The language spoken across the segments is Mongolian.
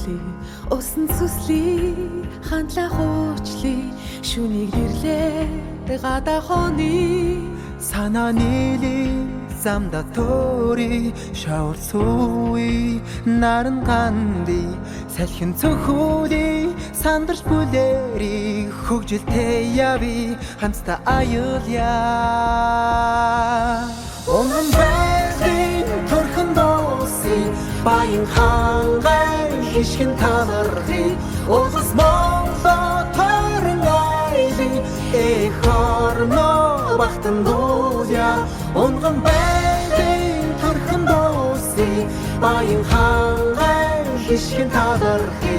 хүрлээ усан сүслий хандлаа хуучлий шүнийг нэрлээ гадаа хоны санаа нийлээ замда тори шавар сууи наран ганди салхин цохоли сандарч бүлэри хөгжилтэй яви хамтдаа аюулъя Уман байрын төрхөн дооси баян хангай хишгэн танархи улс Монголоо төрөн айли эхорно бахтан дууля Унган байрын төрхөн дооси баян хангай хишгэн танархи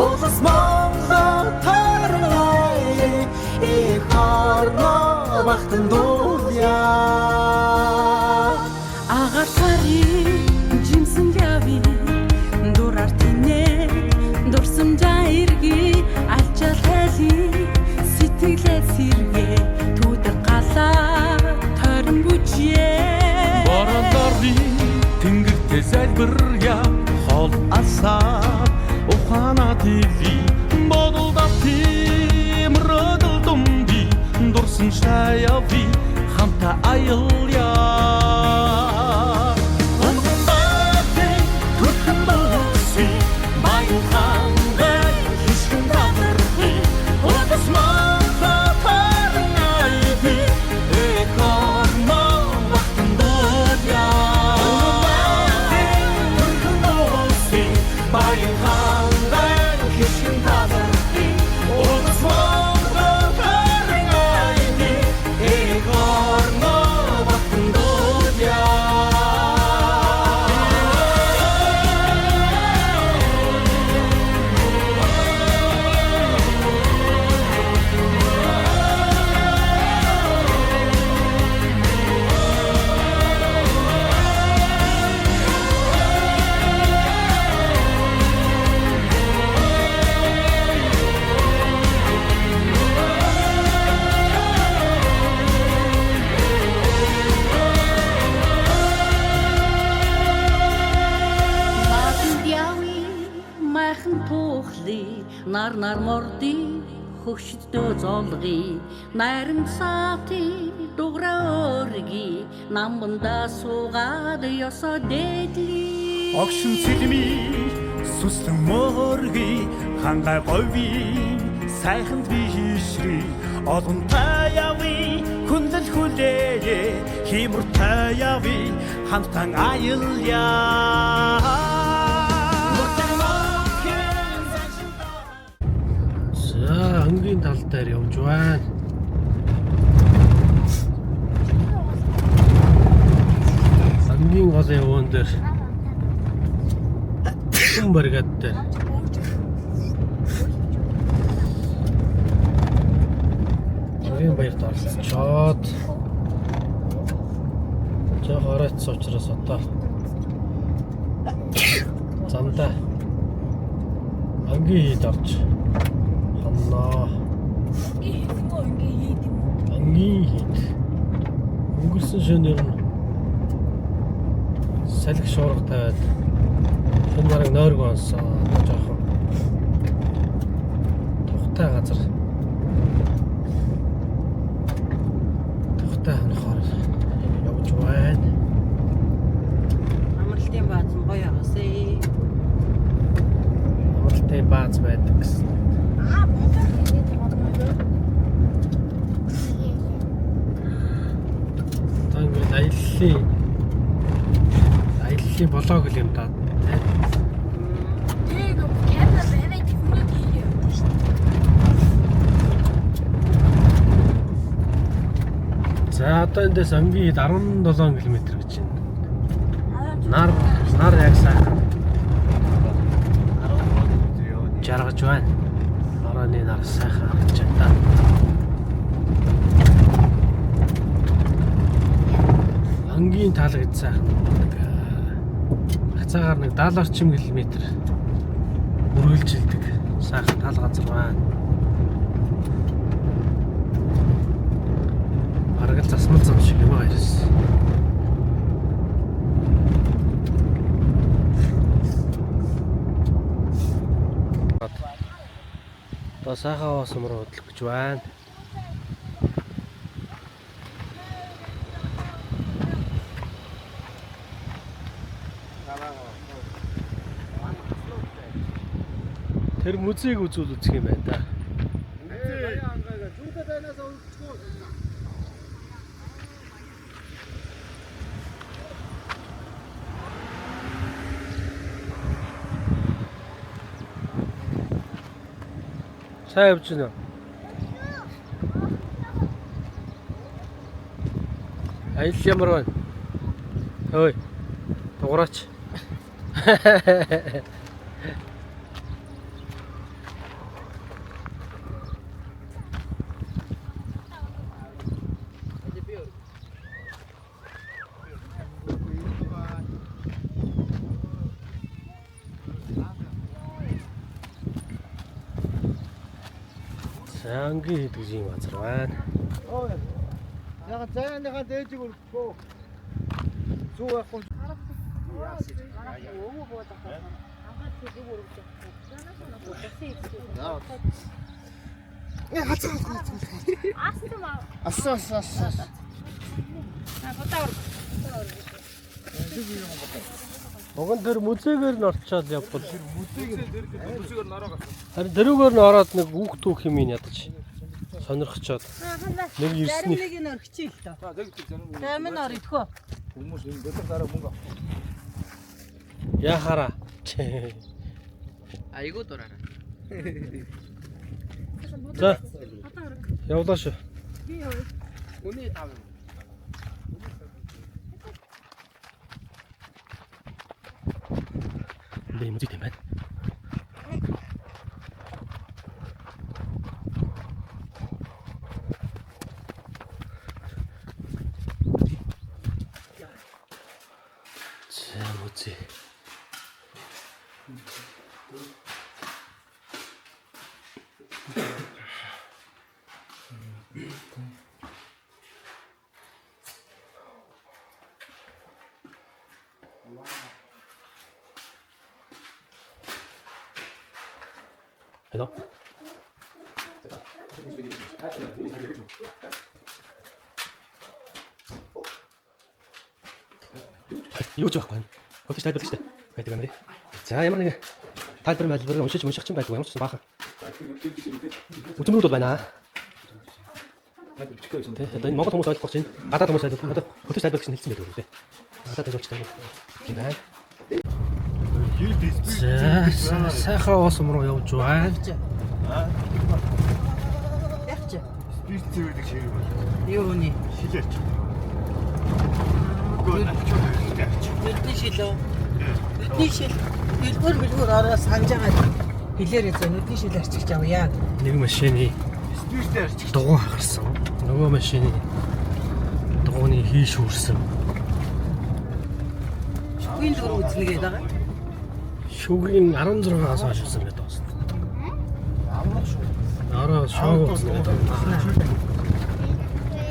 улс Монголоо төрөн айли эхорно бахтан дууля Агаар сарын жимсэн яви дураар тинэ дурсамжаа ирги алчаал хайли сэтгэлээ сэргээ түдэг галаа тойрон бүжээ Боролорны тэнгэртэй залбиря хол асаа ухаана тиви бодолда тимродол думди дурсан шаяви хамта аялья Нар морди хөвшөдөө золги нарийн саати дуграа өрги намбанда суугаад ёсоо дээдли Огшин цэлми сүслэн морги хангай гови сайханд би хишри олон таяви хүндэл хүлээ химэр таяви хамтан аялья Ангийн тал дээр явж байна. Ангийн гол явуун дээр хүн баригад дээр Ангийн баярт оролцоод жоо хараац учраас одоо замдаа ангийн хэд орж Ангийн хэд өнгөрсөн шөнөөр нь салхи шуурга тавиад шөнө бараг нойрг онсон жоохон тухтай газар тухтай хонохоор явж байна. Амралтын бааз нь гоё агасээ Амралтын бааз байдаг гэсэн. Аяллаа болоог л юм даа. За одоо эндээс ангийн 17 км гэж байна. Нар яг сайхан жаргаж байна. Орооны нар сайхан харж байна. Ангийн тал гэж сайхан хацаагаар нэг 70 орчим км үргэлжилдэг сайхан тал газар байна. Бараг засмал зам шиг юм аа ерөөс. Одоо сайхан авсан руу хөдлөх гэж байна. Тэр музейг үзүүлэх юм байна да. Сайн явж байна уу? Айл ямар байна? Ой. Дуураач. Ангийн гэдэг юм газар байна. Яг зайныхаа дээжиг өргөхгүй. Зүү явахгүй. Уган дээр музейгээр нь орчоод явбал харин дөрөвгөр нь ороод нэг хүүхд түүх юм ядаж сонирхчоод нэг ирсний Нэг нь орчих л тоо. Зарим нь орчихгүй. Хүмүүс энэ бэлэг дараа мөнгө. яхара Айгуу дураараа. за явлаа шүү. Үний тав. Би музей юм байна. За музей. Hello. Юу ч байхгүй. Хөтөж тайлбарлах хэрэгтэй байдаг юм байна. За ямар нэг тайлбар уншиж ч байдгүй ямар ч баахан. Үтмүүд бол байна. Одоо энэ Монгол хүмүүс ойлгох чинь гадаад хүмүүс ойлгох одоо хөтөж тайлбарлах чинь хэлсэн байдаг үү? Гадаад тайлбарлах юм байна. За сайхан уусам руу явж байна. Ягч. Спирт зэвэрлэх шиг байна. Юуны? Шилээч. Бидний шилөө. Бидний шил. Билгүүр ороо санаж байгаа. Хэлээрээ зөө нүдний шил арчиж авъя. Нэг машины Спиртээр арчих. дугуй хагарсан. Нөгөө машины дугуйны хийш хүрсэн. Шүгийн дүр үзнэгээд байгаа. Шүгийн 16-аас хойш үсэн гэдэг байна. Араа шоог үзнэ.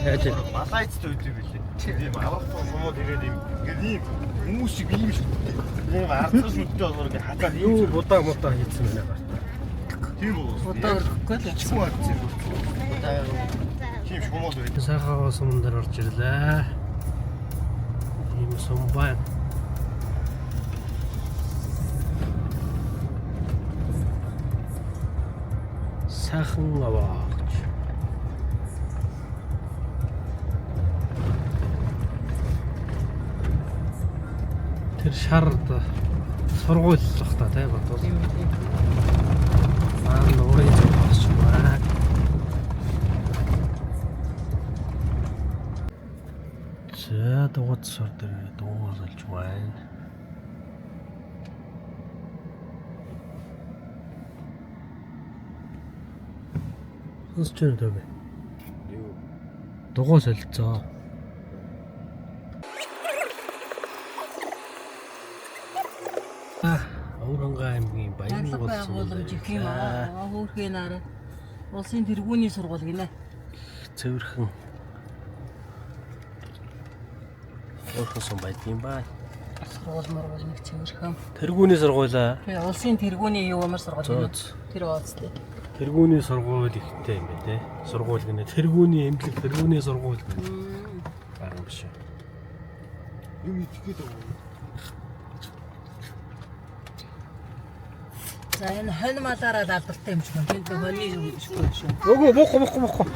Яаж Малайцтай үүд юм билээ. Тийм авахгүй шумууд ирээд юм. Ингээд ийм хүмүүс шиг ийм шүү дээ. Тийм ардсан шүттэй болоор ингээд хатаад юу будаа хийсэн байна. тийм үү. Удаа өрөхгүй л Чимүү ардсан. Тийм шумууд байд. Сайхан уусам дээр орж ирлээ. Ийм сум байна. Сайхан аваач. Тэр шард сургуулах та тий бодвол. Аа нуурын зургаас байна. За дугуйд сар дээр дугуйлж байна. Сонсч байна даа бэ? Юу? Дугуй солилцоо. Өвөрөнгө аймгийн баян байгууламж их юм аа. Хөөрхий нараа. Улсын тэргүүний сургууль гинэ. Цэвэрхэн. Өөрхөсөн байдгийн бай. Сургууль нэг цэвэрхэн. Тэргүүний сургуулаа. Тэгээ улсын тэргүүний юу ямар сургууль Зөө. гинэ? Тэр уулзлаа. тэргүүний сургууль ихтэй юм байна те. Сургууль гэнэ тэргүүний эмнэлэг тэргүүний сургууль. Аа юм шиг. Юм итгэхэд байгаа. За энэ хонь малаараа алдартай юм шиг байна. Тэнд хоньны шүү. Өгөө бохгүй.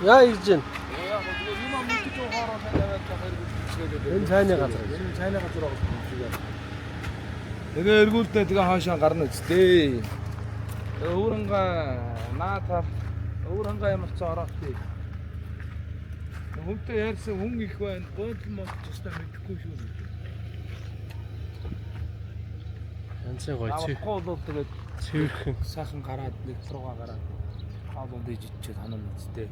Яа ирж байна. Юм амт ч хоороо тавиад байгаа. Энэ цайны газар. Энэ цайны газар байгаа. Тэгээ эргүүлдэ тэгээ хаашаа гарна үстэй. Өөрөнгөө наатар өөрөнгөө ямар ч ороод тий. Хүнтэй ярьсан хүн их байна. Бөөдөл мод ч өстой мэдэхгүй шүү. Янзын гоё чи. Авахгүй бол тэгээд Цэвэрхэн. сайхан гараад нэг руугаа гараад хаалуун дэж ичээ танаа үстэй.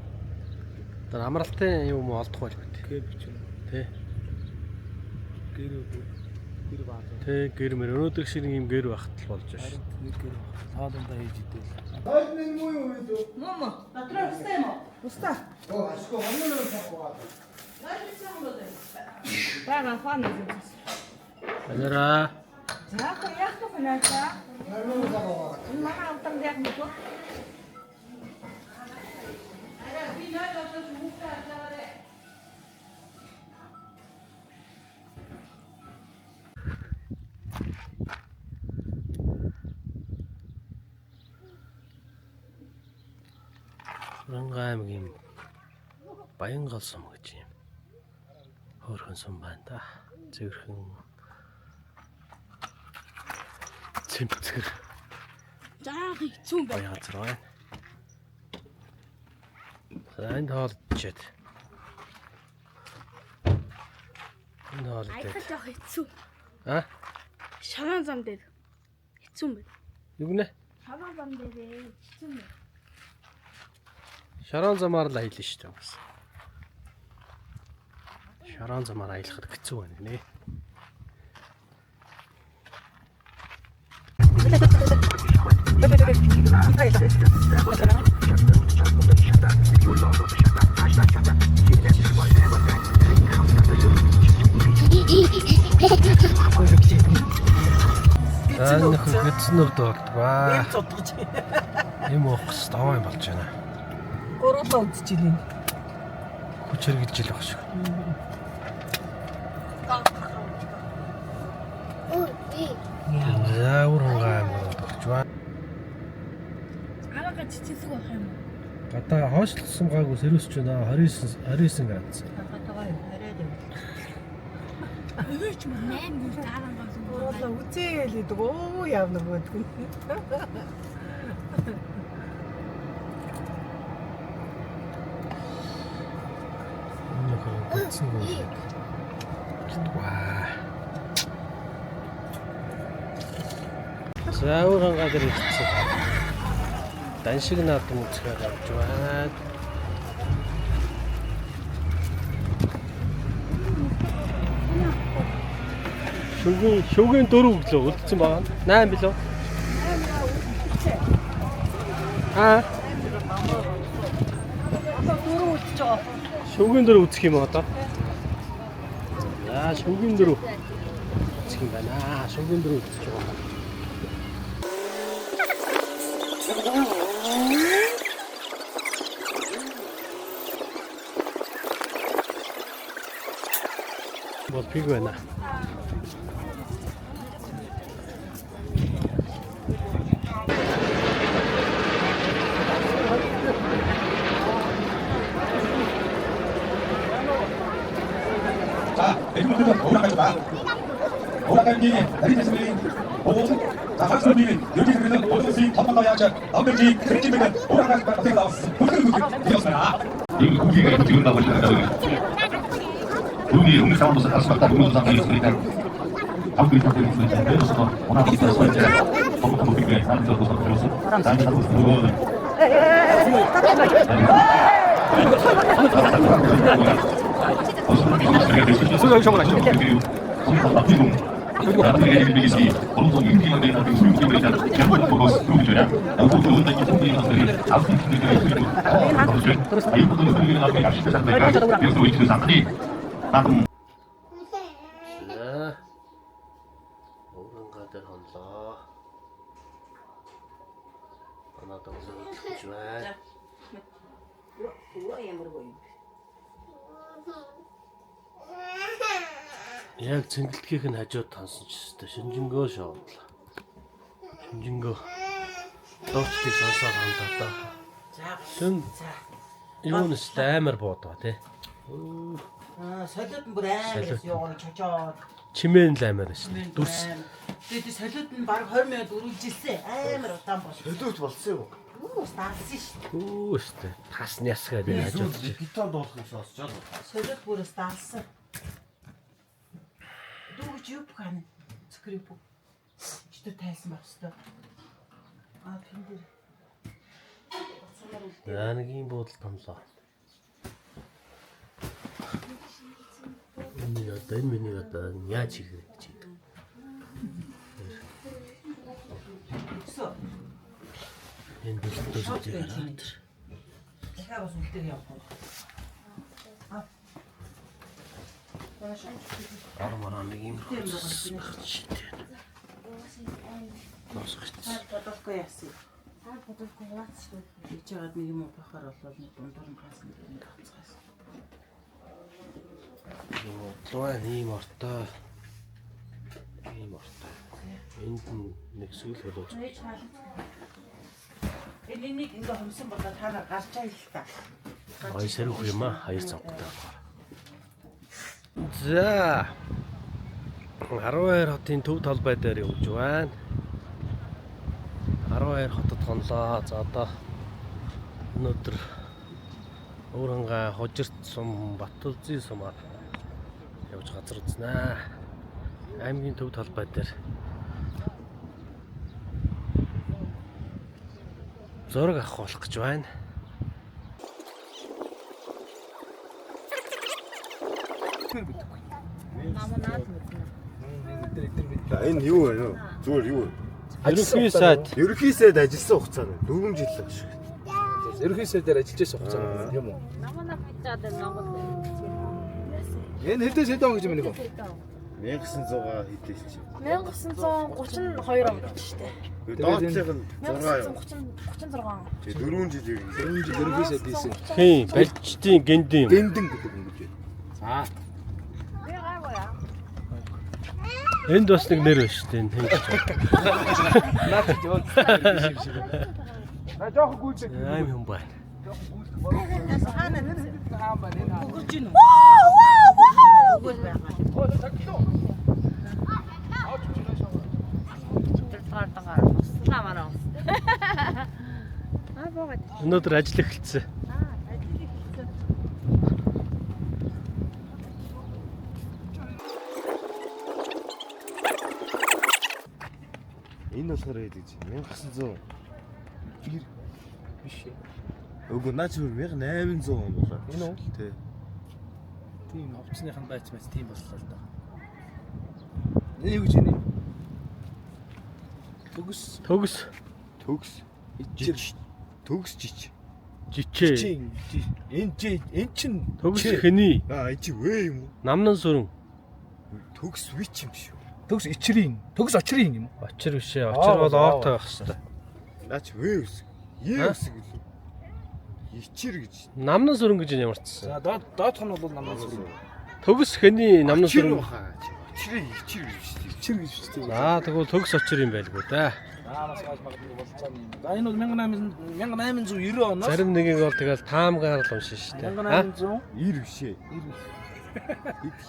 Тэр амралтын юм олдох байл бит. Гээ бичэн. Тэ. Гэр баа. Тэ гэр мэр өнөөдөр шиг юм гэр байхт л болж байна шүү. Нэг гэр хаалуун дэж идэл. Мама, дотроо өстэй юм уу? Өстэй. Бага фан юм. Анера. За яг то фанаа. Мама утан яг нэг. Сурангай аймгийн Баянгол сум гэж юм. Хөөрхөн сум байна да. Цэвэрхэн цэмцгэр Заах хэцүү байна. баян газар байна. Энд хоолчээд. Энэ хоолчээд. Айхаж явах хэцүү. А? Шаван зам дээр хэцүү байна. Юу гэнэ? Шаван зам дээр хэцүү байна. Шарон замаар л аялна шүү дээ бас. Шарон замаар аялахад хэцүү байна нэ. Нөхөр гэдснүүд болдгоо. Цодгож. Юм уухс даваа болж байна. Гуруулаа үдчихлээ. Хүч хэрглэж ил баг шиг. Яавар гаамар болж байна. Арага цэцэлэг байх юм уу? Одоо хойшлсон гаагүй сэрүүсч байна. 29 градус. Өвч мөн 8 гүр дараа гасан. Гуруулаа үзээлээд өө явна гэдгүй. Нөхөр гэдсэн гоо. Ваа. Заавар гадар ирсэн. Даншиг наадам үзэхээр авч байна. Шүгийн 4 өглөө үлдсэн байгаа. 8 билүү? Аа. Шүгийн 4 үзэх юм одоо. Яа, шүгийн 4 үзэх юм байна. Шүгийн 4 үзэж байгаа. Вот пиг байна. 자, 내주문들은 오락하지 마. 오락하는 게 내리겠으니 오고서 자, 학생들이 여기 그래서 오고서 덤방가야 하자. 남들지 그렇지면 오락하지 마. 어떻게 나왔어? 되었어라. 여기 고기가 지금 나오고 있다. 우리 음식 상황도 할 수밖에 없는 상황이 있으니까 아무리 다 되는 거니까 그래서 오락하지 마. 이제 거기서 고기가 사람들도 그래서 나한테 하고 있는 소장 정말 하시죠. 그리고 나중에 이것이 어느 정도 인기가 되나 그리고 되나 잘못 보고 그러잖아. 나도 또 어떤 분들이 아픈 분들이 있고 이분들은 그게 나중에 약식을 상대가 그래서 이 상황이 나도 오른가들 한다. байна. Яг цэнгэлтгийнх нь хажууд тансан ч өстой шинжэнгөө шоодлоо. Шинжэнгөө дуучлыг сонсоод хандаа да. Шин юу нэстэй амар буудгаа тий. Солиод нь бүр амар ёо чочоод. Чимээн л амар байсан. Дүрс. Тэгээд солиод нь баг 20 минут үргэлжилсэн. Амар удаан бол. Солиод болсон юу? Стаалсан шүү. Өстэй. Тасны ясгаад энэ хажууд чи. Гитар дуулахыг сонсчоод. Солиод бүр стаалсан. Дүүж юу бухань. Цэкрээ бүх. Читэр тайлсан байх хэвээр. Пин дээр. Яаныгийн буудал томлоо. Энэ миний одоо яаж хийх гэж байна. Энэ бүлтөөс тэгээд дахиад бас үлдээ явах. Армараа нэг юм шийдээ. Бодолгүй яасан. Бодолгүй яасан. Ичээд нэг юм бахаар болоод нэг дундуур нь хаасан гэдэг тацгаасан. Луа ийм ортой. Энд нэг сүүл болооч. Энийг ингээ хомсон болоо та гарч аял та. Ой сэрүүх юм аа. Хоёр цавтай. За. 12 хотын төв талбай дээр явж байна. 12 хотод хонлоо. За одоо өнөөдөр Өөрөнгө хожирт сум Батүлзийн сумаар явж газар узнаа. Аймгийн төв талбай дээр зураг авах болох гэж байна. Энэ юу вэ? Зүгээр юу вэ? Ерөнхий сайд ажилласан хугацаа нь 4 жил л шүү. Ерөнхий сайдаар ажиллаж байсан хугацаа юм уу? Намайг хажаад Монгол. Энэ хэдээс хэд он гэж юм нэг юм? 1900 хэдээс чи. 1932 он гэж штэ. Доотлих нь 6 юу? 36. 4 жил Ерөнхий сайд хийсэн. Хин Балжтын гэндэм. Дэндэн гэдэг юм гэж байна. За. Энд бас нэг нэр байна шүү дээ. Наад чи юу? Жоох гүйцэг. Аим юм байна. Бүгэрж гин үү? Бүгэр байгаа. Өнөөдөр ажил эхэлсэн. Энэ болохоор хэд гэж 1900 Биш ээ. Үгүй наач 1800 он болоо. Энэ үү? Тий. Тийм овцсныхан байц тийм боллоо л доо. Энэ юу гэж байна? Төгс. Төгс жич. Жичээ. Энэ чин Төгс хэний? Энэ чи вэ юм уу? Намнан сүрэн. Төгс вич юм шүү. төгс ичрийн. Төгс очрийн юм. Очир бишээ. Очир бол оогтой байх хэвээр. Наач вэ үсэг. Үсэг гэлээ. Ичэр гэж. Намнан сүрэн гэж ямарчсан. За доотх нь бол намаас үр. Төгс хэний намнан сүрэн. Ичэр гэж шүү. Ичэр гэж бичдэг. За тэгвэл төгс очир юм байлгүй да. Наамаас гаж магадгүй болцоо юм. За энэ бол 1890 оноос Зарим нэгийг бол тэгэл таамгаар л уншин шүү дээ. 1890 90 бишээ. Хэд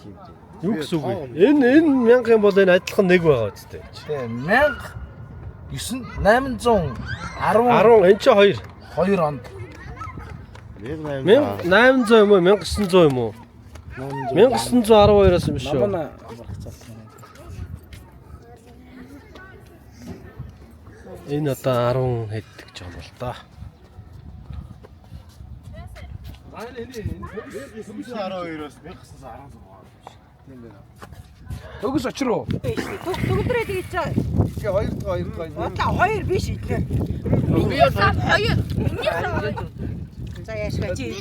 юм бэ? Юу гэсэн үг вэ? Энэ 1000 юм бол энэ адилхан нэг байгаа үстэй. тийм 1810 10 энэ чи 2. 2 онд 1800 юм уу 1900 юм уу? 1912-оос юм шүү. намаа Энэ одоо 10 хэд гэж юм бол да. Төгс 12-оос 1916 тийм байна. Төгс очроо. Төгдрөө тэгэж чаа. Тэгээ 2 2 биш идлээ. Миний сав 2. За яашгаа чи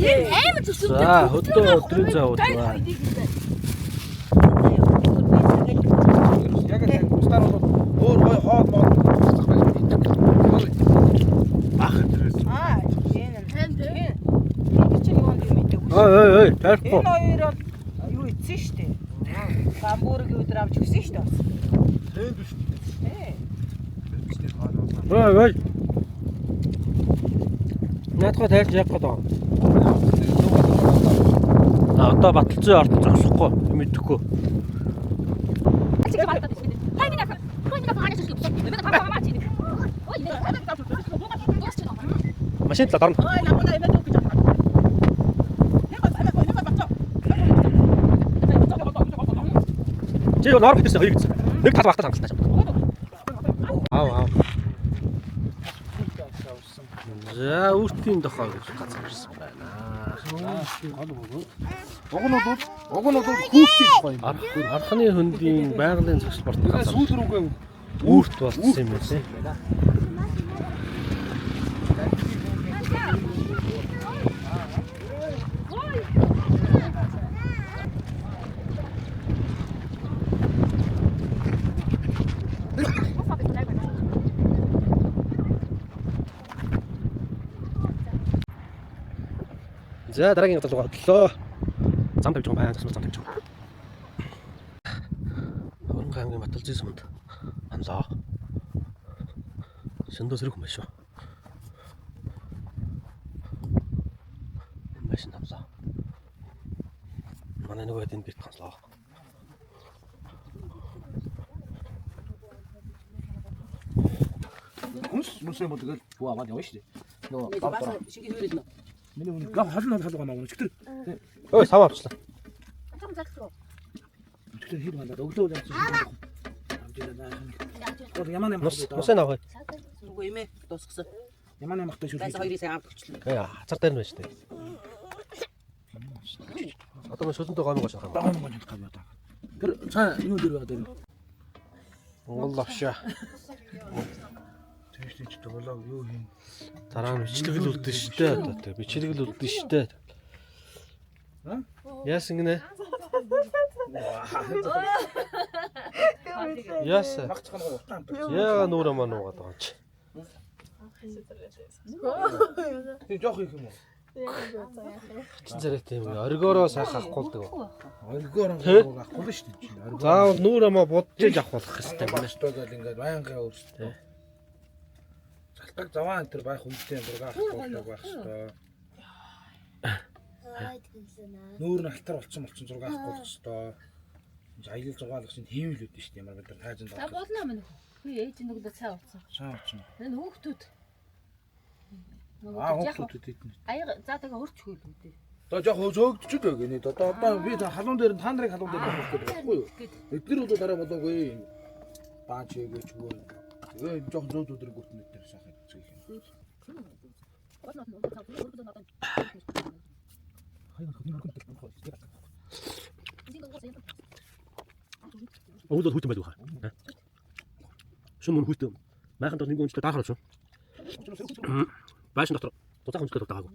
Энэ аим төсөв. За хөдөө өдрийн зав удаа. яг л тустаар бол өөр гой хоол мод Ой, тайлхгүй. Энэ хоёр бол юу ийдсэн шүү дээ. Гамбургийн өдөр авч өгсөн шүү дээ. Тэнд биш. Ой. Наадхаа тайлж яг гэдэг. Одоо баталцсан орд зогсохгүй мэдэхгүй. Машин талаа дарна. Ой, намайг аваад өгч байгаа. Чи юу нор битсэн хоёр гэсэн. Нэг тал багтаа хангалттай юм. Аа. За үртийн дохоо гэж газар ирсэн байна. Огнод хүүхдийн гоё юм. Арханы хөндийн байгалийн зохис спорт газар. Сүүл рүүгээ Үрт болсон юм байна. За дараагийн газар руу одлоо. Зам тавьж байгаа байна. Зам тавьж байгаа. Хөрөнгө аймгийн Баталзын сумд анлаа. Шөндөөс ирэх юм байна шүү. Машин анлаа. Манай нөгөө энд бит ганцлаа. Мөсөө бодгол буу аваад явна шүү дээ. Нөгөө Бас шиг хөрөл нөө. миний үнэ гав халуун гамаа өнөчтөр. Ой, сав авчлаа. Өнөчтөр хэд байна? Өглөө явсан. Ямаа нэм Мус авах. Үгүй юм ээ. Дуусгасан. Ямаа нэм ахтай шүү. Гайс хоёрыг сайн авч өчлөө. Хацар дээр нь байна шүү дээ. Одоо шүлэнтэй гомог гош авах юм. Даан гоо хэлэх юм даа. Тэр цаа юу дээр байгаа дээр. Монгол авшаа. Тэвчтэй ч болоо юу юм. Дараа нь бичлэгэл үлдэн штэ одоо тэг. Бичлэгэл үлдэн штэ. Яасан гинэ? Яасан. Багцхан гоо утаан. Яага нүрэ маань уугаад байгаа юм чи. Тийм жоох их юм уу? Чин царай тийм оргиороо сайхан авахгүй л дээ. Оргоор авахгүй шүү дээ. Заавал нүрэ маа будж авах болох хэвээр байна. Стогал ингээд баянгаа өөрсдөө. Залтаг заваа энэ төр байх үнэтэй зураг авахгүй байх хэвээр. Нүүр нь алтар болцсон зураг авахгүй хэвээр. Аялал зугаалгах чинь хийвэл үүдэн шүү дээ. Ямар бид нар тайзан За болно мэн. Хүй ээж нүглээ цай уцсан. цаа авчин. Энэ хүүхдүүд. Хүүхдүүд идэх. Аяга за тэгээ хөрч хөл үүдээ. Одоо жоох зөөгдөж дээ гэнэ. Одоо би халуун дээр та нарын халуун дээр болох гэдэг байхгүй юу? Эдгээр удаа дараа болоогүй. Баач ээгээч өгөө. Тэгээ жоох зөөд өдөр гүтэн дээр шахах гэж юм. Өвдөл хүйтэн байдаг хаа. Шүн мөн хүйтэн. Майхан дор нэг өнцтэй даахаар шүү. Бааш дотор. Тутах өнцтэй дагаагүй.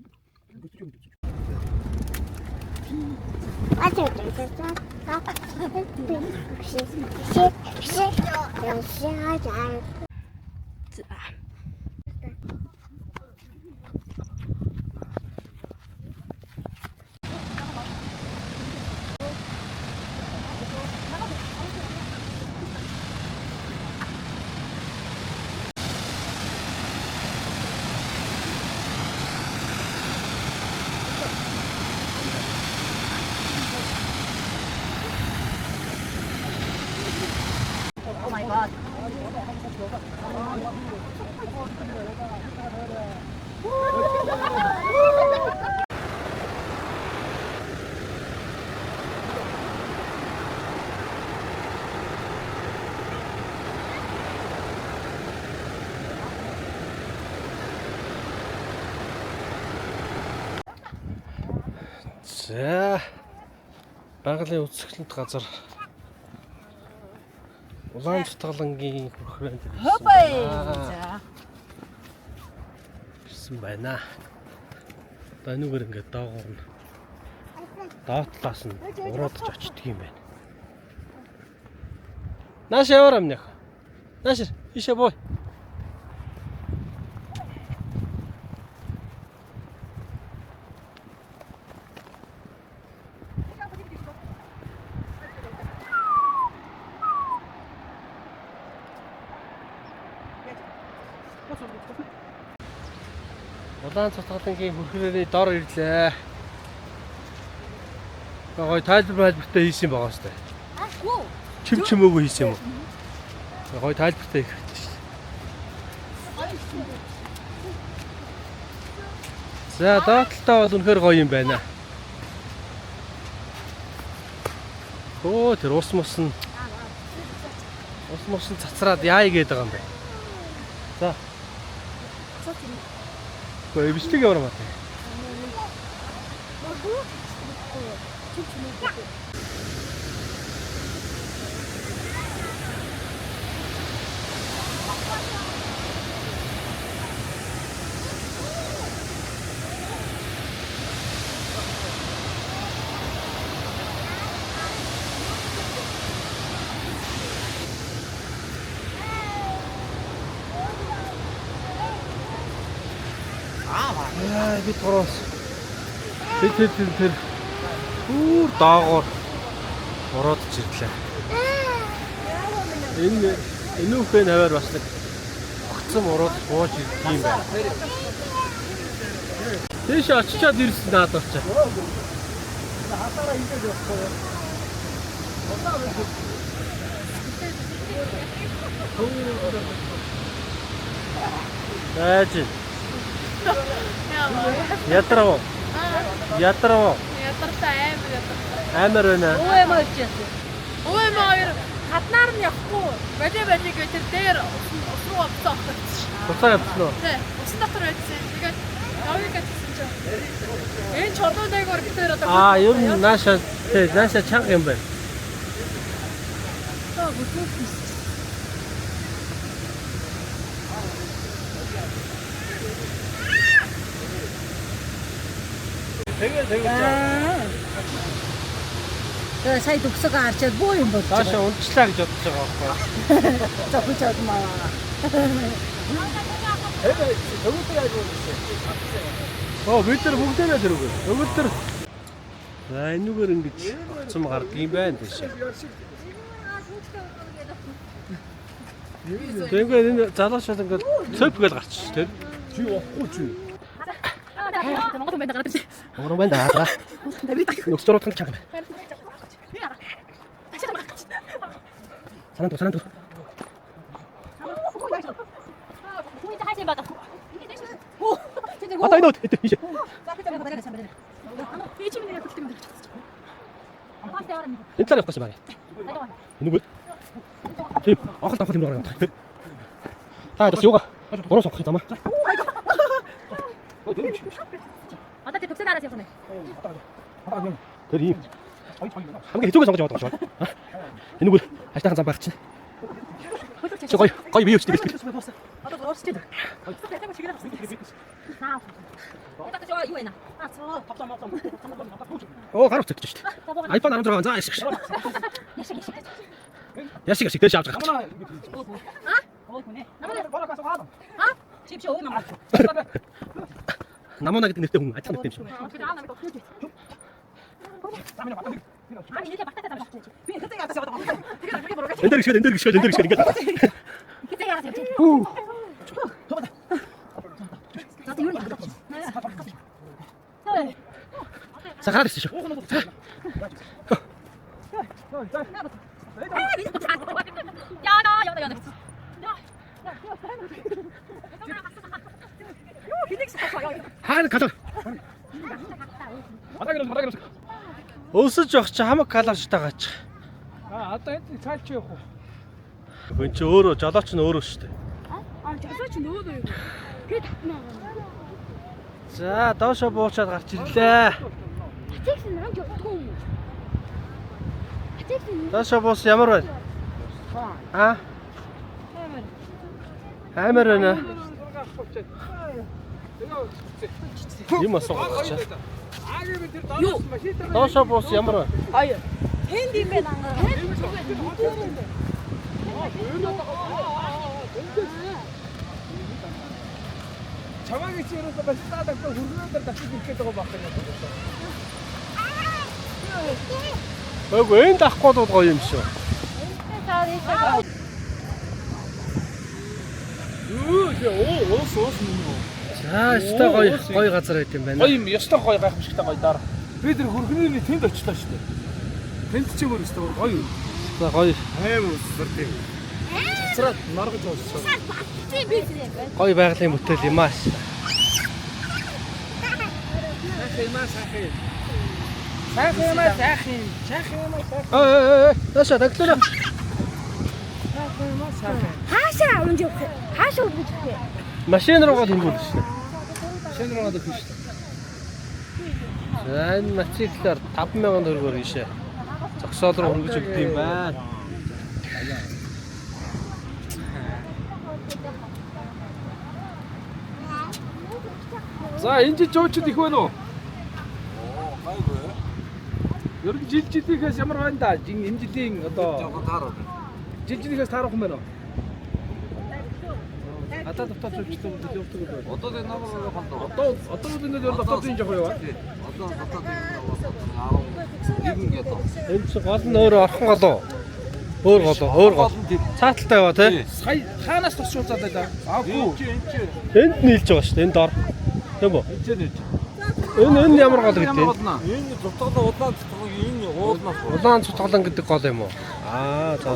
За байгалийн үзэсгэлэнт газар Улаан Чутгалангийн хүрхрээнд За. ирсэн байна. Одоо энүүгээр ингээд доогоор нь доотлоос нь уруудаж очдөг юм байна. Нааш яваар амнах. Нааш ишээ бой. Улаан цутгалангийн хүрхрээний дор ирлээ. Гой тайлбартай хийсэн байгаа сте. Гүү. Чимөөгөө хийсэн юм уу? Гой тайлбартай хийх хэрэгтэй шүү дээ. За доотлолтоо бол үнэхээр гоё юм байна. Оо тэр ус мус нь цацраад яа игээд байгаа юм бэ? За. Гэхдээ бичлэг яваа маа. Би тороос. Тэр бүр доогоор ороод ирлээ. Энэ үхэн хаваар бас нэг огцом ороод бууж ирэх юм байна. Тэш очичоод ирсэн надад очоо. Хатаараа ингэж явахгүй. Байж. Ятрав. Ятрав. Ядартай Амар байна. Өө маа ичээсэн. Ой маяр хатнаар нь явахгүй. Бали гэж тэр дээр ус руу авцсан. Буцаа явсан уу? Тэ, ус дотор байсан. Тэгээд явъя гэсэн чинь. Энэ чордоодайгаар битээр одоо Ер нь нааша чанга юм байна. Тэгээ. Тэгээ сая төгсөг арчаад боо юм бол. Цаашаа унчлаа гэж бодож байгаа байхгүй. Зохиж чадмаа. Бид нар бүгдээрээ тэрүүг. Өгөлдөр. За энүүгээр ингэж огцом гардаг юм байна тийш. Тэгээд энэ залуучууд ингээд цөпгөл гарчих тийм. Чи явахгүй чи. Монгол байна гараад ирсэн. Монгол байна даа. Нүгсрууд чанга байна. Санаа. Ата иноо тийш. Энэ талаар явах байна. Нүгэл. Тийм, ахал юм байна. Та дэс юуга. Бороо сохох замаа. Одоо тэр төгсөд араас явсан юм. Тэр юм. Хамгийн хэцүүгээ сонгож яваад байгаа шүү. Энэ нүгэл хаштайхан зам байх чинь. Чи гоё бие өчтэй бэлтгэл. Одоо уурсчихэд. Одоо ч юу вэ? Оо гарах гэж шүү дээ. iPhone 16 заа яшиг. Яшиг дээр шавж байгаа. Намона гэдэг нэртэй хүн ажил нэртэй юм шүү. Эндэр гიშгэл ингээд. Сахараа дэсэж шүү. Яна. Хаана калар. Өсөж явах чи хамаг каларчтай гаач. Одоо энэ цааш чи явах уу? Хүн чи өөрөө жолооч нь өөрөө шүү дээ. Жолооч нөөдөө юу? Би татнаа. За доошо буучаад гарч ирлээ. Ачигсэн намж явахгүй юм. Ачигсэн Доошо буус ямар байна? Амар байна. Юм асуугач. Доошо буус ямар байна? Ая. Тэнд юм байна ангаа. Чамаагийн чи ерөөсөө бас таадаг хөргөөндөр татчих ирэх гэдэг байгаа юм байна. Өг энэ дахгүй бол гоё юм шүү. Ус минь. За, өстой гоё газар байт юм байна. Гоё юм, ёстой гоё гайхамшигтай гоё дараа. Би тэр хөрхнөөний тэнд очлоо шүү дээ. Тэнд ч юм уу өстой гоё юм. За гоё. Аим өсвөр тийм. Цацраад маргаж ууссан. Гоё байгалийн бүтээл юм аа. Таша таглаа. Хаашаа унж явах? Хаашаа унж явах? Машин руугаа хөнгөл шүү дээ. Шинэ руугаа дэвш шүү дээ. За энэ мотоциклаар 5,000 төгрөгөөр ийшээ. Зогсоол руу хөнгөж өгд юм байна. За энэ жил жуучид их байна уу? Ер нь жилийнхээс ямар байна да? Энэ жилийн одоо жилийнхээс таарах юм байна уу? Атаа дотор зөвчтэй төлөвлөлт байна. Одоо энэ намайг одоо ингээд ер нь дотор тийм жоох юу? Одоо дотор тийм 11 Энэ ч гол нь өөр орхон голоо. Өөр гол. Цааталтай яваа тий. сая хаанаас тусчуулаад байлаа? Аагүй. Энд нийлж байгаа шүү дээ. Энд ор. Тийм үү? Энэ ямар гол гэдэг вэ? Энэ зутгалаа удаан зутгал энэ уулнаас. Улаан цутгалан гэдэг гол юм уу? Аа за.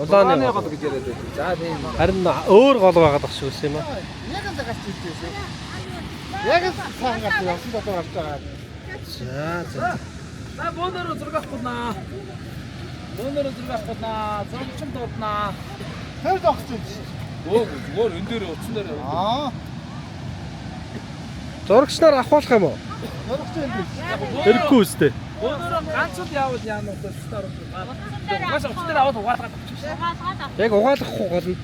Улааны гол гэж яриад байдаг. За тийм. харин өөр гол байгаад ах шиг байсан юм аа. Яг цаан гарч явсан дотор гарч байгаа. За. За бөөнөрөө зураг авахгүйнаа. Зурагч юм дууднаа. Тэр догч юм чи. Зүгээр энэ дээр утсан дээр. Зурагч нар авахлах юм уу? Зурагч юм биш. Хэрэггүй үстэй. Бөөнөрөө ганцууд яваад яанаа төстөр. Маш өчтөр аваад угаалгаад авчих. Яг угаалгахгүй гол нь.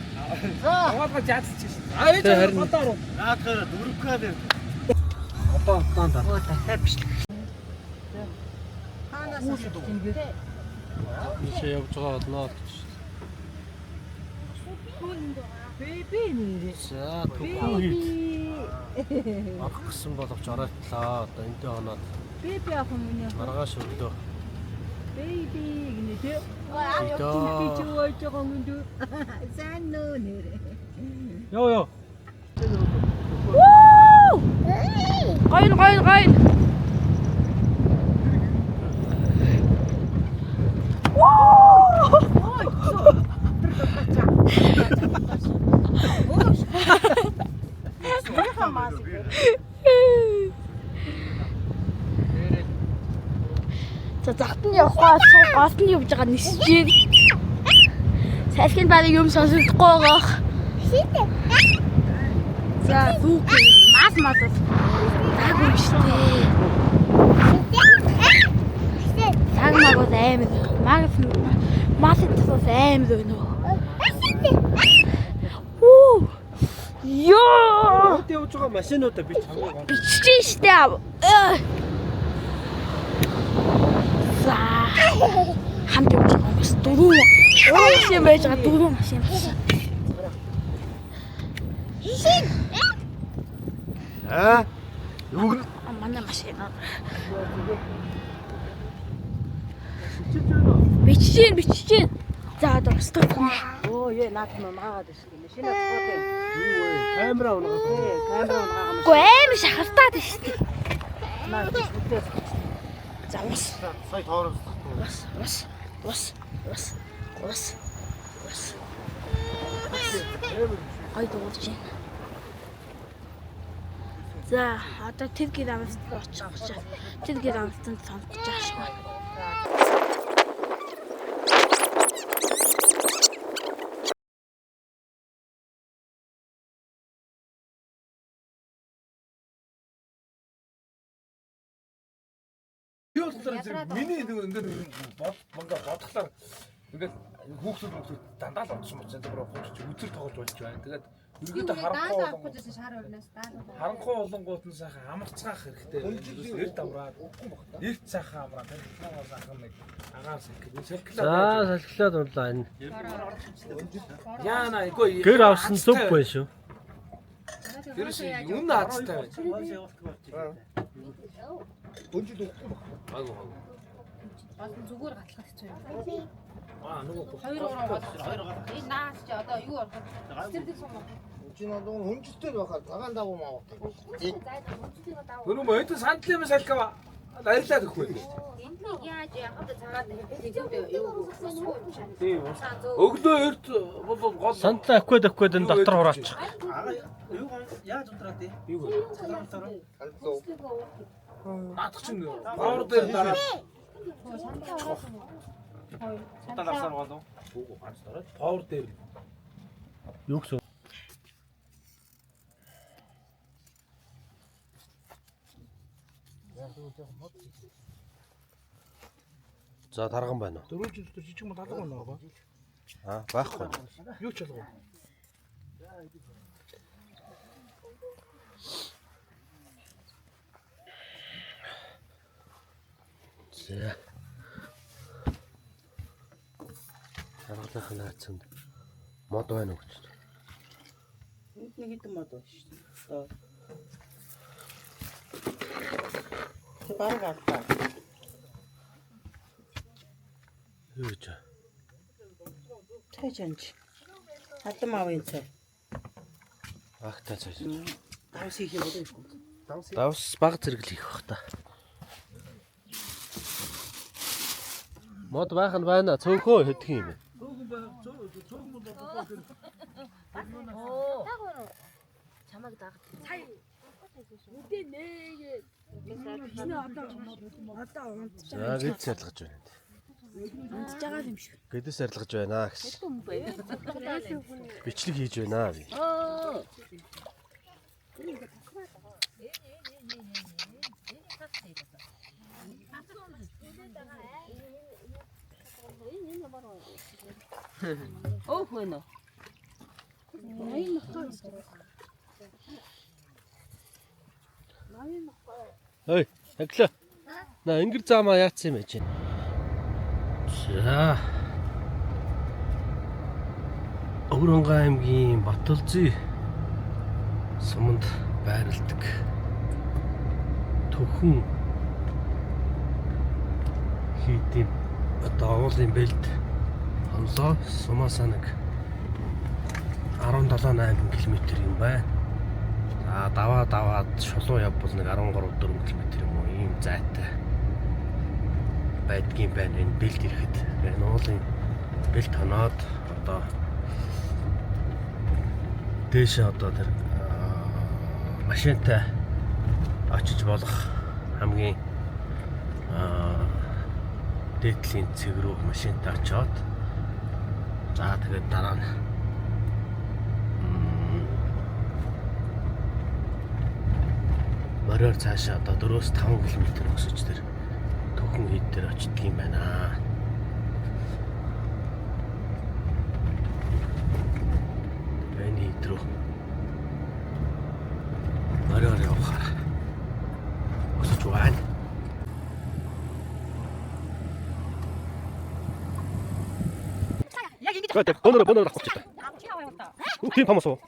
Угаалгаад яатчих шин. Ээж гадаар уу? Наадахаараа дөрөвхаа дээр. Одоо таанда. Ийшээ явж байгаа болно гэж. Бэби нэрээ. За төгөөд. Авах гэсэн боловч ороотлаа. Одоо энтэй хоноод Бэби авах юм уу? маргааш өглөө. Бэби гинэ тэ. Идөө. Чи чууж байгаа юм дүү. Сайн нөө нэрээ. Йоо. Гойн. За захад нь явах гол нь явж байгаа нисэж байна. Салхинд барыг юм сонсохгүй байгаа. За зүг мас. Таагүй штэ. Таг магад аймаг. Мас тас аймаг өнөө. Ёо! Өд явж байгаа машинуудаа бич хамаагаа. Биччихэн штэ. За. Хамт явж байгаа хүмүүс дөрөв. Машин байж байгаа дөрөв машин. Юу гэнэ? Манай машин. Биччихэн. За одоо стоп. Оо яа наад маагаад ирсэн. Машин авах. Камера унгаа. Камера унгаа. Гүй аим шахалтаад штэ. Наад бүтээ. За ус. Сая тоороо. Ус. Ай дуулж байна. За одоо тэр гэр амт очих гэж. Тэр гэр амтанд сонгож байгаа шиг байна. Миний ингээд бодглохлаар ингээд хүүхдүүд дандаа л онцсон байна. Тэр хүүхдүүд үзэр тоглож болж байна. Тэгээд ерөөдөө харанхуй болонгууд нь сайхан амарцгаах хэрэгтэй. Эрт авраад эрт сайхан амраад сайхан нэг агаар салхилаад. За салхилаад урлаа энэ. Яана эгүй Гэр авсан зүг байна шүү. тэрс юм наацтай байна. Өнжид өгөхгүй баг. Айгу. Зүгээр гатлах хэвчээ. Нөгөө Хоёр гар. Энэ наас чи одоо юу орох вэ? Тэр дэг сум. 지나도 운주대로 가간다고 막. 그럼 어떤 산틀면 살까? 날짜 듣고 있네. Өглөө эрт бол гол Сандлаа авахгүй энэ дотор хураач. яаж унтраад юу вэ? 알았어. наадах чинь боор дээр дараа 따라서 가도. бууг ганц дараа боор дээр Юу гэсэн? За тарган байна уу? дөрөв жил жижиг мод алга байна аа. Аа, байхгүй. Юу ч алга. За. Таргалахын хацанд мод байна уу гэж. нэг хэдэн мод байна шүү дээ. Бараг алгаа. Юу гэж? Цай чанч. Хатам авын цай. Ахтай цааш. Давс хийх юм болов уу? Давс баг зэрэгл хийх бах та. Мод байх нь байна. Цөөхөө хэдэх юм бэ? 자막이 나가. 잘. 못해 내게. За гэж сарлгаж байна. 짜가 좀 쉬. Гэдэс сарлгаж байна гэсэн. Бичлэг хийж байна би. bueno. Ой, аглаа. На ингэр заамаа яатсан юм бэ? За. Өвөрөнгө аймгийн Батулзий суманд байрладаг Төхөн хийдэм одоо уулын бэлд хонлоо сумаасаа нэг 17-8 км юм байна. За даваад шулуу явбал нэг 13-4 км юм уу ийм зайтай байдгийн байна. Энэ бэлд ирэхэд энэ уулын бэлд хоноод одоо дээшээ одоо тэр машинтай очиж болох хамгийн дээдлийн цэг рүү машинтай очоод за тэгээд дараа нь мороор цаашаа одоо 4-5 км өсөж тэр Төхөн хийд дээр очдөг юм байна. Энэ хийд рүү мороор явахаар өсөж байна. Бонор авчихсан. Үгүй хамасоо.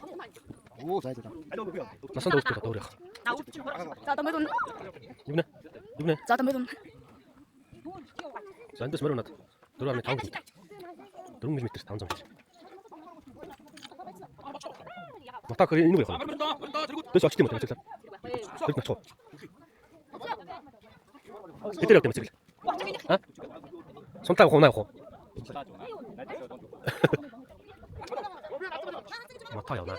오, 잘 됐다. Насан дуустал доорих. За одоо мэдэн. Югнэ? За одоо мэдэн. Сандас мөрөнат. 4.5 км. 4 км 500 м. Матак энэ юу яах вэ? Дэс очт юм уу тэгэхээр. Тэр начоо. Хэдэр явах юм бэ? Ха? Сонтаа явах уу наа явах уу? Матаа явна.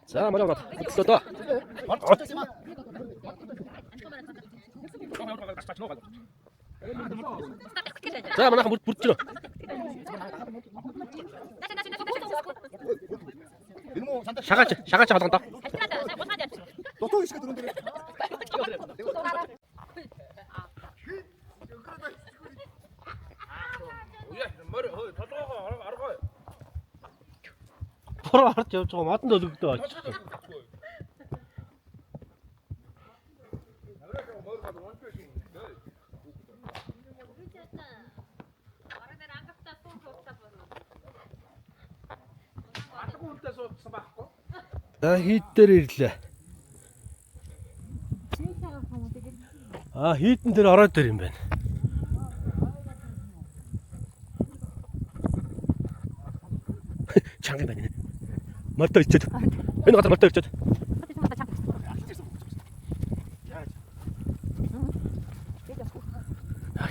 За мараа гот. Тоо. За манайхан бүрж гинөө. Шагаач халгана. 너또 이시가 들어온대. Бороо харж явж байгаа модонд өлөгдөө очиж. За хийд дээр ирлээ. Хийдэн дээр ороод дөр юм байна. Чанга байна. Мартаа ичээд. Энэ гадар мартаа ичээд.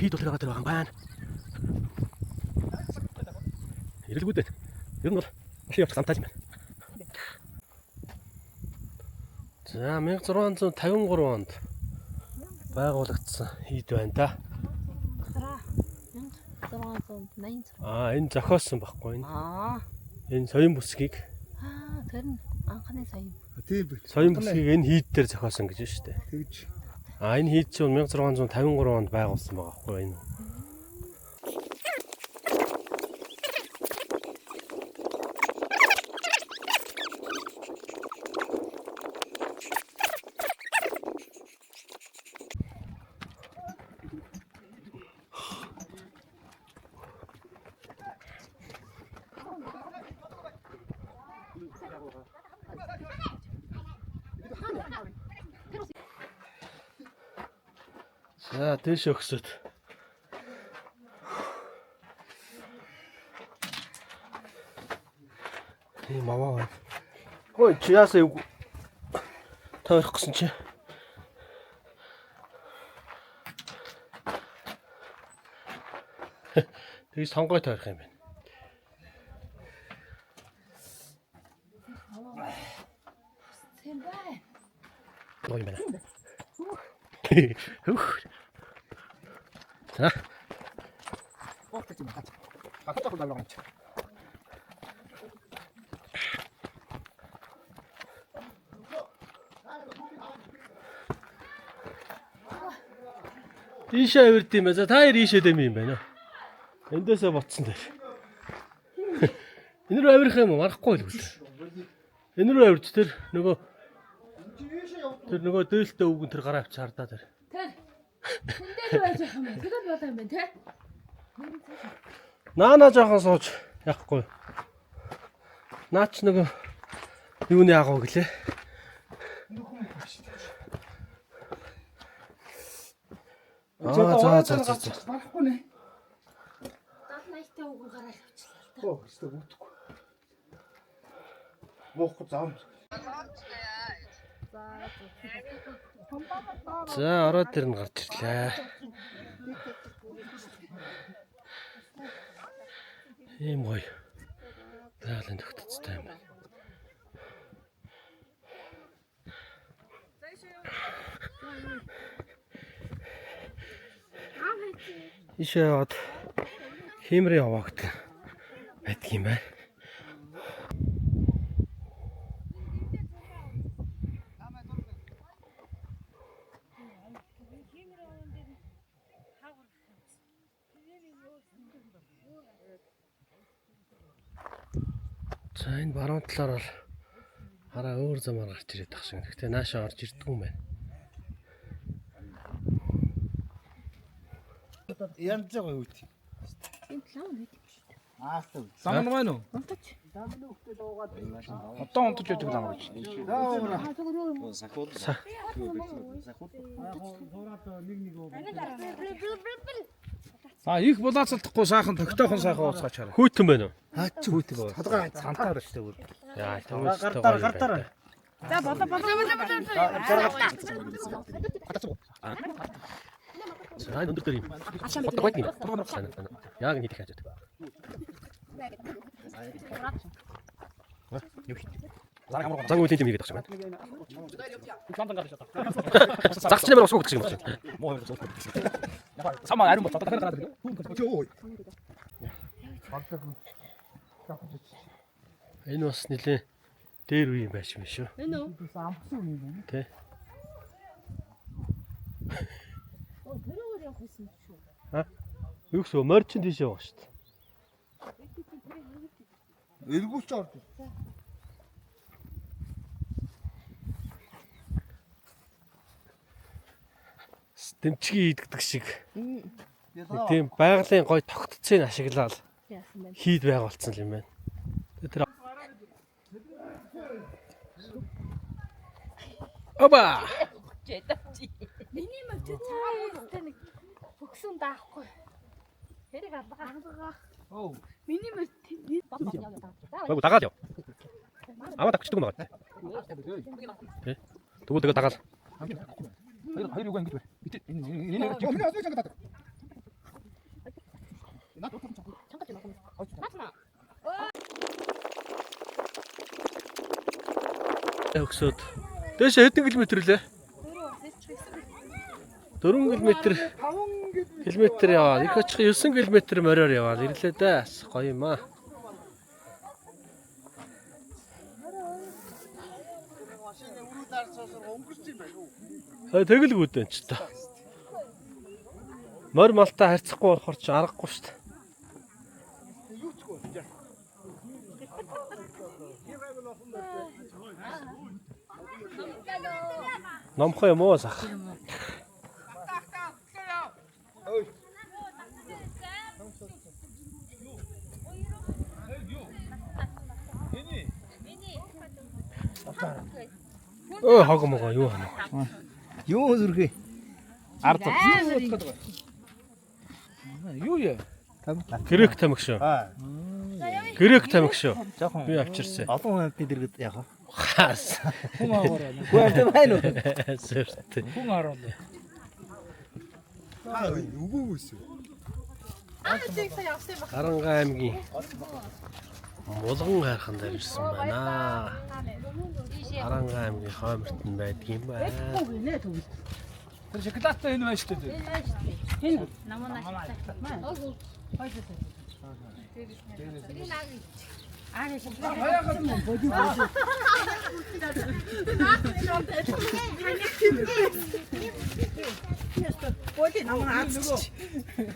Хийд бол гадар байгаа юм байна. Ирэлгүүд байна. Ер нь бол машин явах замтаж байна. За 1653 онд байгуулагдсан хийд байна да. 1680. Энэ зохиосон байхгүй энэ. Энэ соён бүсгийг Тэр нь анхны соён. Тийм бил. соён бүсгийг энэ хийд дээр зохиосон гэж байна шүү дээ. Тэгж. Энэ хийд чинь 1653 онд байгуулсан байгаа байхгүй энэ. За тийш өгсөд. Ийм аваа. Хөөе чи яасаа юу таарах гэсэн чи. Тэгээс сонгой таарах юм байна. Ой байна. За. Ийшээ авирд юм ба. За та хоёр ийшээ дэм юм байна. Эндээсээ ботсон дээр. Энэ рүү авирах юм уу? Марахгүй л үү? Энэ рүү авирч тэр нөгөө дээлтэй өвгөн тэр гараа авч хардаа тэр. Тэндээ байж байгаа юм байна. Тэгэл болоо юм байна те. Наана жоохон сууж яахгүй. Наач нөгөө юуны агуу гэлээ. За. Барахгүй нэ. 70-80-тай үгүй гараа авчлаа. Оо, өстө үтгэхгүй. Мохоо зам. За ороод тэр нь гарч ирлээ. Ийм гоё. Заалын тогтцтой юм байна. Ишээ яваад химрээ яваагт байдаг юм байна. За энэ баруун талаар бол хараа өөр замаар гарч ирээд тах шиг. Гэхдээ наашаа орж ирдэггүй юм байна. Янз байгаа юу тийм. Энэ план байдаг шүү дээ. Аастав. Зам байна уу? Унтаж. Одоо унтаж яадаг лам гэж. За их булаацалтахгүй сайхан тогтойхон сайхан ууцгаач хараа. Хүйтэн байна уу? Хаач хүүтэг боо. Толгой цантаар штэ бүр. Яа, гартаар. За болоо. За энэ өндөр дээр юм. Хот юм. Яг нэг хийж байгаа. Зан үеийн юм хийгээд байгаа юм байна. Загч нэмэр усгүй гэж юм байна. Самаа ариун болоо. Энэ бас нэлээ дээр үе юм байж юм шүү. Энэ үү? Тэ. Оо тэр өөр явах юм шүү. Юу гэсэн морчин тийш яваа шүү дээ. Эргүүлч орд. Дэмчгийн идэгдэг шиг. Тийм байгалийн гой тогтцыг ашиглаад Яасан бэ? хийд байгуулсан юм байна. Тэр Оба! Миний мөвч цаагаад нэг бөксөн даахгүй. Хэрэг алгаа. Оо. Миний мөвч Гайгүй дагаад яв. Аваа тагчдаг юм байна. Тэгвэл тэгээ дагаад. Хоёр юугаа ингэж байна. Энэ асууж Өгсөд. Дээш хэдэн километр лээ? 4 километр яваад их очих 9 километр мороор яваад ирлээ дээ. Гоё юм аа. Тэгэлгүй дээ ч та. Морь малтай харьцахгүй болохоор ч аргагүй шүү дээ. Номхоо юм уу сах? Хагмага юу хана? юу зүрхээ? Ард. Юу яа? Грек тамиг шүү. Грек тамиг шүү. Би авчирсан. Олон хүн дэргэд яах вэ? Хаас. Хүн аваараа. Хүн байна уу? Сэрт. Хүн аваад. Үгүйс. Харанга аймгийн Булган хайрхан дээр ирсэн байна. Харанга аймгийн Хоомерт нь байдаг юм байна. Тэр шоколадтай энэ байна шүү дээ. энэ намаа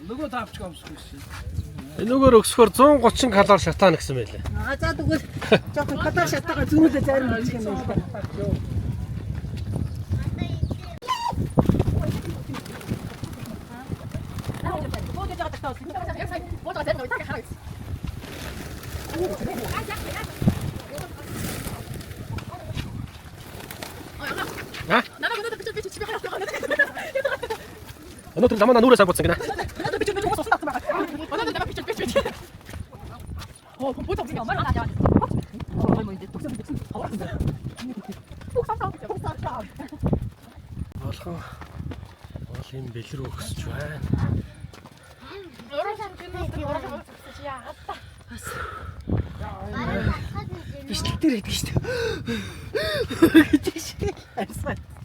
Нөгөө таавч гомсгүй. Энэгээр өксөхөр 130 калори шатаана гэсэн байлээ. За тэгвэл жоохон калор шатаага зүүнээ зарим хийх юм байна. Өнөөдөр замаа нүрээс авчихсан гинэ. Олон бэлрүү өгсөж байна. Бичлэгтэр байдаг шүү дээ.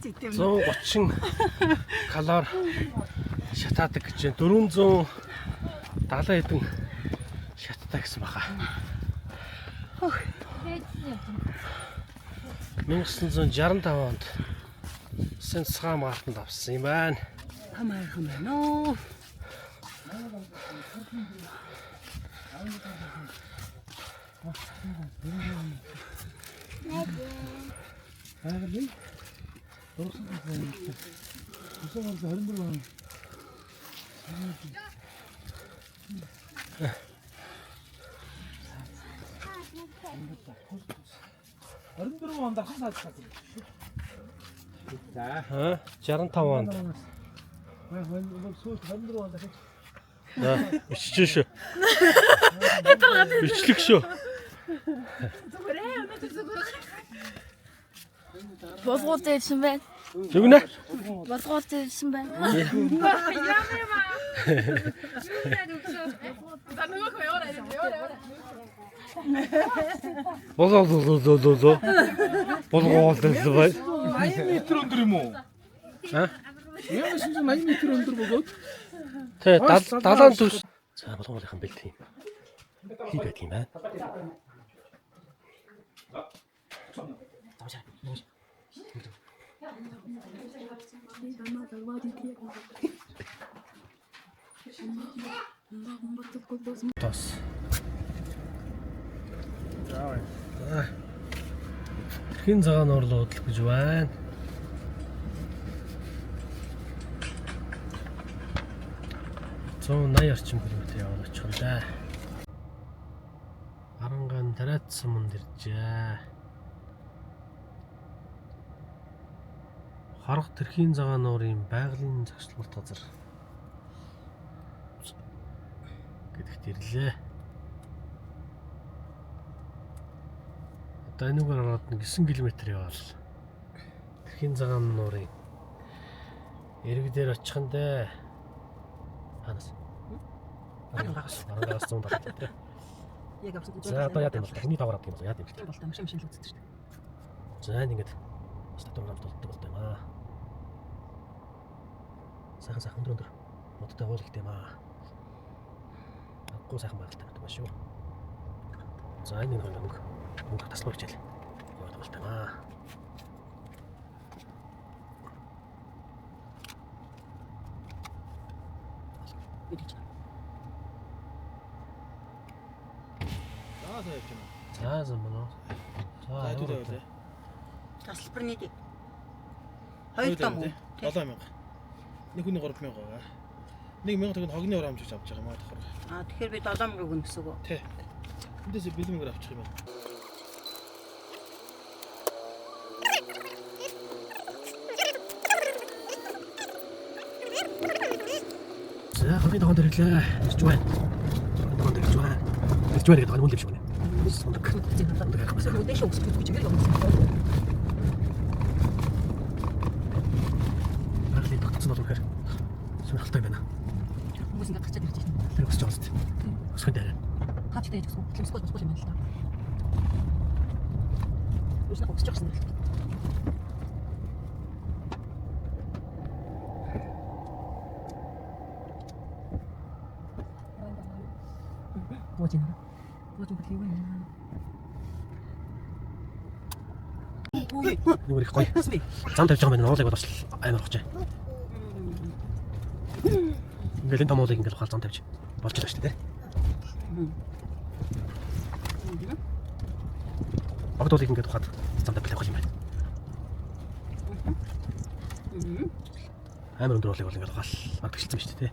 130 калори шатаадаг гэж 470 хэдэн шаттай гэсэн баха. 1965 онд Сенсхам гартанд авсан юм байна. Хамаахан байна уу? Аа 65 онд. Бичиж шүү. Бичлэг шүү. Болгоолт ирсэн байна. Зүгнэ. Болгоолт ирсэн байна. Болгоолт ирсэн байна. 80 м өндөр юм уу? Аа? Яа шинж 80 м өндөр бөгөөд Тэ далайн төс. За болгоолынхан бэлт юм. Хий байдаг юм байна. Тос. Хин цагаан орлоо хөдлөх гэж байна. Зүүн 80 орчим километр яваад очих юм да. Харанган тараадсан манд иржээ. Харах тэрхийн цагаан нуурын байгалийн загшлагт газар гэдэгт ирлээ. Одоо энэгээр ороод 9 км яваал. Тэрхийн цагаан нуурын эрэг дээр очих нь дээ. Ханаас. Аргаас зүүн талд тий. Яг авсан. За одоо яа гэм бол хүний даваад юм бол яа гэм бэ? Бол машин л үздэг шүү дээ. За ингэж бас татвар болдог болтой юм аа. Сайхан өндөр модтой уулгт юм аа. Аггүй сайхан байгальтай байдаг шүү. За энэ нэг мөнгө таслах хичээл. Яваад болтой юм аа. За замнаа. За хэдүүлээ. Тасалбар нийт 2 том уу? 7000. Нэг хүний 3000 байгаа. 1000 төгрөг хогны урам авч авч байгаа юм аа тохор. Тэгэхээр би 7000 өгнө гэсэн үг үү? Тий. Эндээс бэлмээр авчих юм байна. За хогны тохион дээр ирлээ. Ирж байна. Тохион дээр ирж байна. Ирж байна гэдэг нь үл юм шиг байна. Өдөөш өгсөж чигээр явуулсан. Арилын тогтсон бол үнэхээр сонирхолтой байна. Хүмүүс ингэ гарчаад ирж байна. Тэр өсч байгаа зү. Өсгөн дээр. Хаач дэж өгсөн. Хэмсгол босгол юм байна л да. Үгүй өсч өгсөн. Божин бэлхий байна. Нүгэр их гоё. Зам тавьж байгаа юм уулыг бас амар хочээ. Ингээл энэ том уулыг ингээл ухаал зам тавьж болж байгаа шүү дээ. Огт уулыг ингээд ухаад зам тавьж байгаа юм байна. Амар өндөр уулыг бол ингээд ухаал агтгэлцсэн шүү дээ.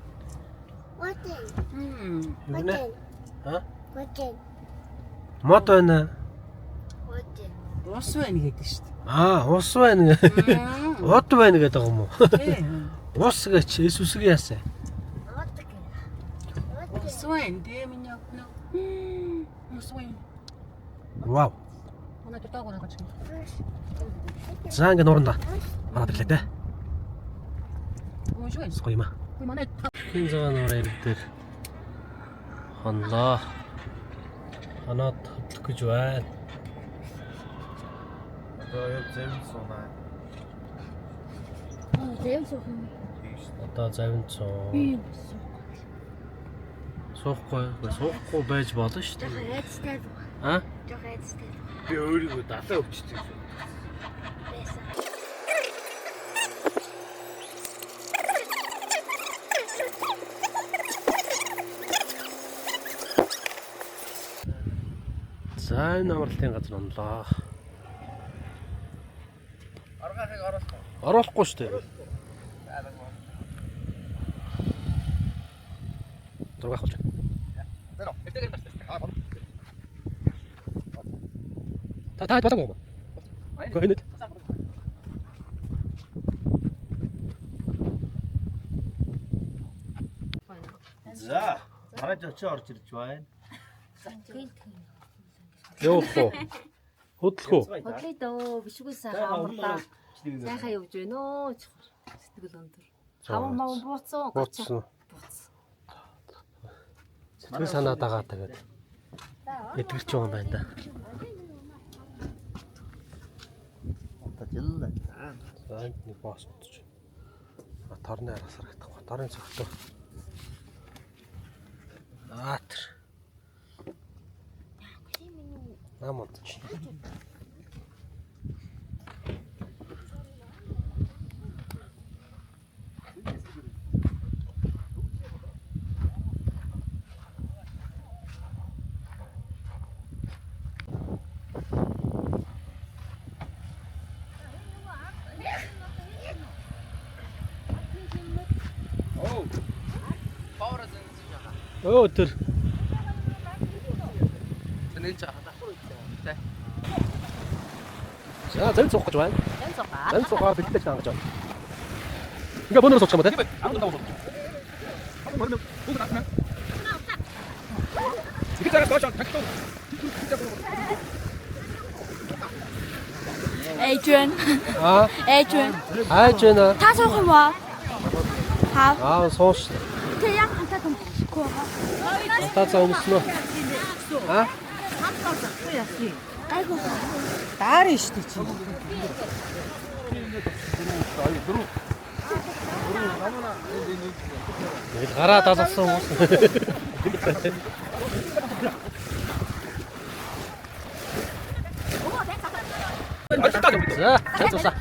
Юу нэ? Ха? Мод байна. Ус байна гэдэг шүү дээ. Ус байна. Од байна гэдэг юм уу? Тийм. Ус гэж Иесусгийн яасан. Ус байна. Дээ миний огно. Ус байна. Вау. Манай тутаагаар гаж. За ингэ нууранда. Манад ирлээ дээ. Ууш байна. Гоё юм аа. Манай Хин цагаан нуурын ирэг дээр хонлоо. Ханаад хөдлөх гэж байна. Одоо яг зэвэн сунаа. Зэвэн суух юм. Одоо завин цоо. Суухгүй байж болно шүү дээ. Жохоо айцтай. А? Жохоо айцтай. Би өөрийгөө далаа өвчтэй шүү. Байсан. За энэ амралтын газар онлоо. Аргахыг оруулах. Оруулахгүй шүү дээ. Зураг авах гэж. Та батаг уу? Гэнэт. За, хараад очиж орж ирж байна. Явах уу? Хөдлөх үү? Хөдлөе дөө бишгүй сайхан амарлаа. Сайхан явж байна өө. Сэтгэл өндөр. Хаван мав бууцсан. Бууцсан. Сэтгэл санаа дагаа тэгээд эдгэрч байгаа юм байна да. За нэг боос утж. Торны араас харагдах. Торын цогтой. Аатар. Намонч. Оо тэр. За зөв цух гэж байна. Эн цугаа. Зөв цухаар бэлдэж байгаа гэж байна. Ингээ бөөнөрөө суучих юм ба те. Adrian. Adrian. Ажена. Та суух юм уу? Хаа. Аа сууш. Тэ яг хантаа томчихгүй байгаа. Та цаа өмснө. Аа? Айгуу. Даарна шүү дээ чи. Нэг гараа далсан хүмүүс. За, цаасаа.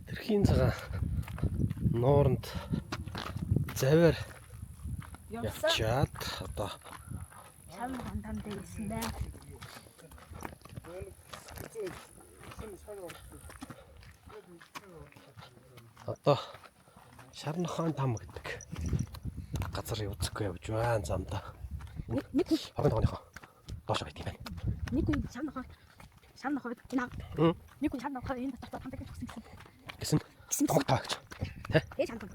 Тэрхийн цагаан нууранд завар явчаад одоо Шам хантам дэйсэн бай. одоо Шарнохойн там гэдэг газар явцгүй явж байна замдаа. Нэг Хорон тооныхоо доош байт юм байна. нэг үе шамнахой наа. Нэг үе шамнахой энэ дотор хамтаг гэж Гэсэн. Томог таагч. Тэ? Ээ шамнахой.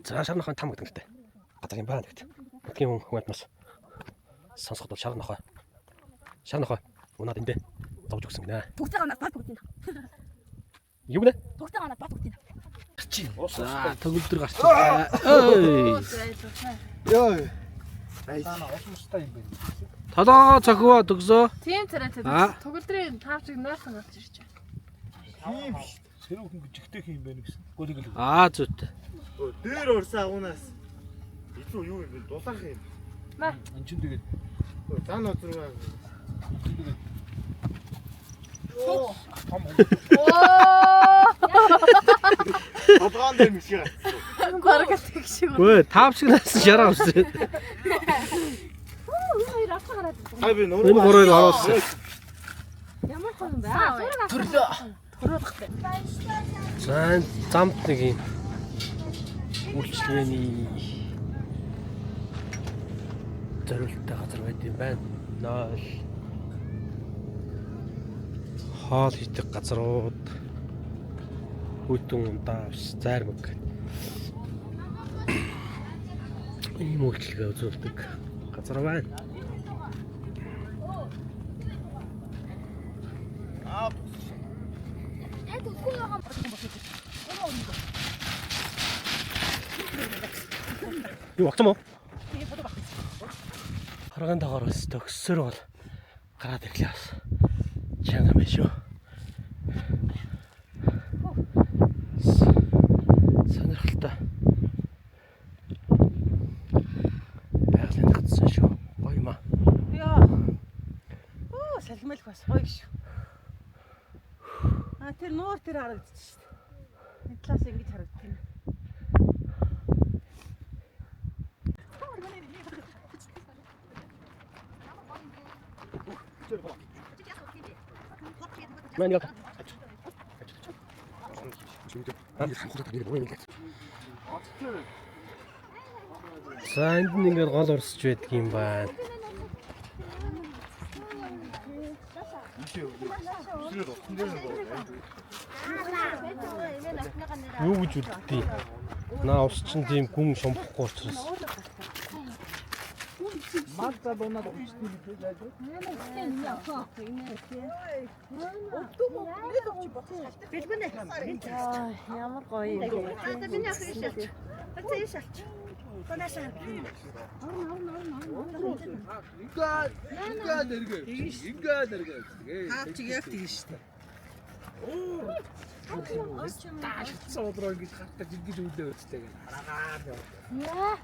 За Шарнохойн там гэдэг нэртэй газар юм байна гэдэг. Тэгхийн хүмүүс нас сонсоход бол Шарнохой унаад эндээ зовж өгсөн гинэ. Бүгдээ надад бат бүгдээ. Юу нэ? Бүгдээ надад бат бүгдээ. За төгөлдөр гарч байна. Ой. Йоо. Айсана осмостай юм байна. Талаа цохио төгсөө. Тийм царайтай. Төгөлдрийн тавчиг нойрхон гарч ирж байна. Тийм шүү дээ. Сэрүүхэн жигтэй юм байна гэсэн. Гүлийг л. Аа зүйтэй. Дээр орсон агуунаас илүү юу юм бэ? Дулаах юм. Эн чинь тэгээд Зан нозруу. Толгоон дээр мишээ гацсан. Бараг тэг шиг. Өө таавчгнаас шараа авсан. Аа би Энэ гурыг оруулсан. Ямар хон бэ? За замд нэг юм үйлчлэгээний зориулттай газар байт юм байна. 0 хоол хийдэг газрууд хүйтэн ундаас зайрмаг ийм үйлчлэгээ үзүүлдэг газар байна. Юу багтам уу? Харган дагаар өстө өссөр бол гараад ирлээ бас. Чанга мэш шүү. Сонирхолтой. Байгалийн татсан шүү. Гоё юм аа. Яа. Оо, салмилх бас гоё шүү. Тэр нуур тэр харагдчих шүү дээ. Энэ талаас ингэж харагддаг юм. Мань яг. За энд нь ингээд гол урсч байдаг юм байна. Юу гэж үлддээ? Наа ус чинь тийм гүн шомпохгүй учраас. Малта донаад өвчтөй байж. Ямар гоё юм. Ингээд нэргээ. Хаачиг яг тэгэн шүү дээ. Таашсан одроо ингэж хатаж ингэж үлдээ өчтэй гэх. Хараагаар.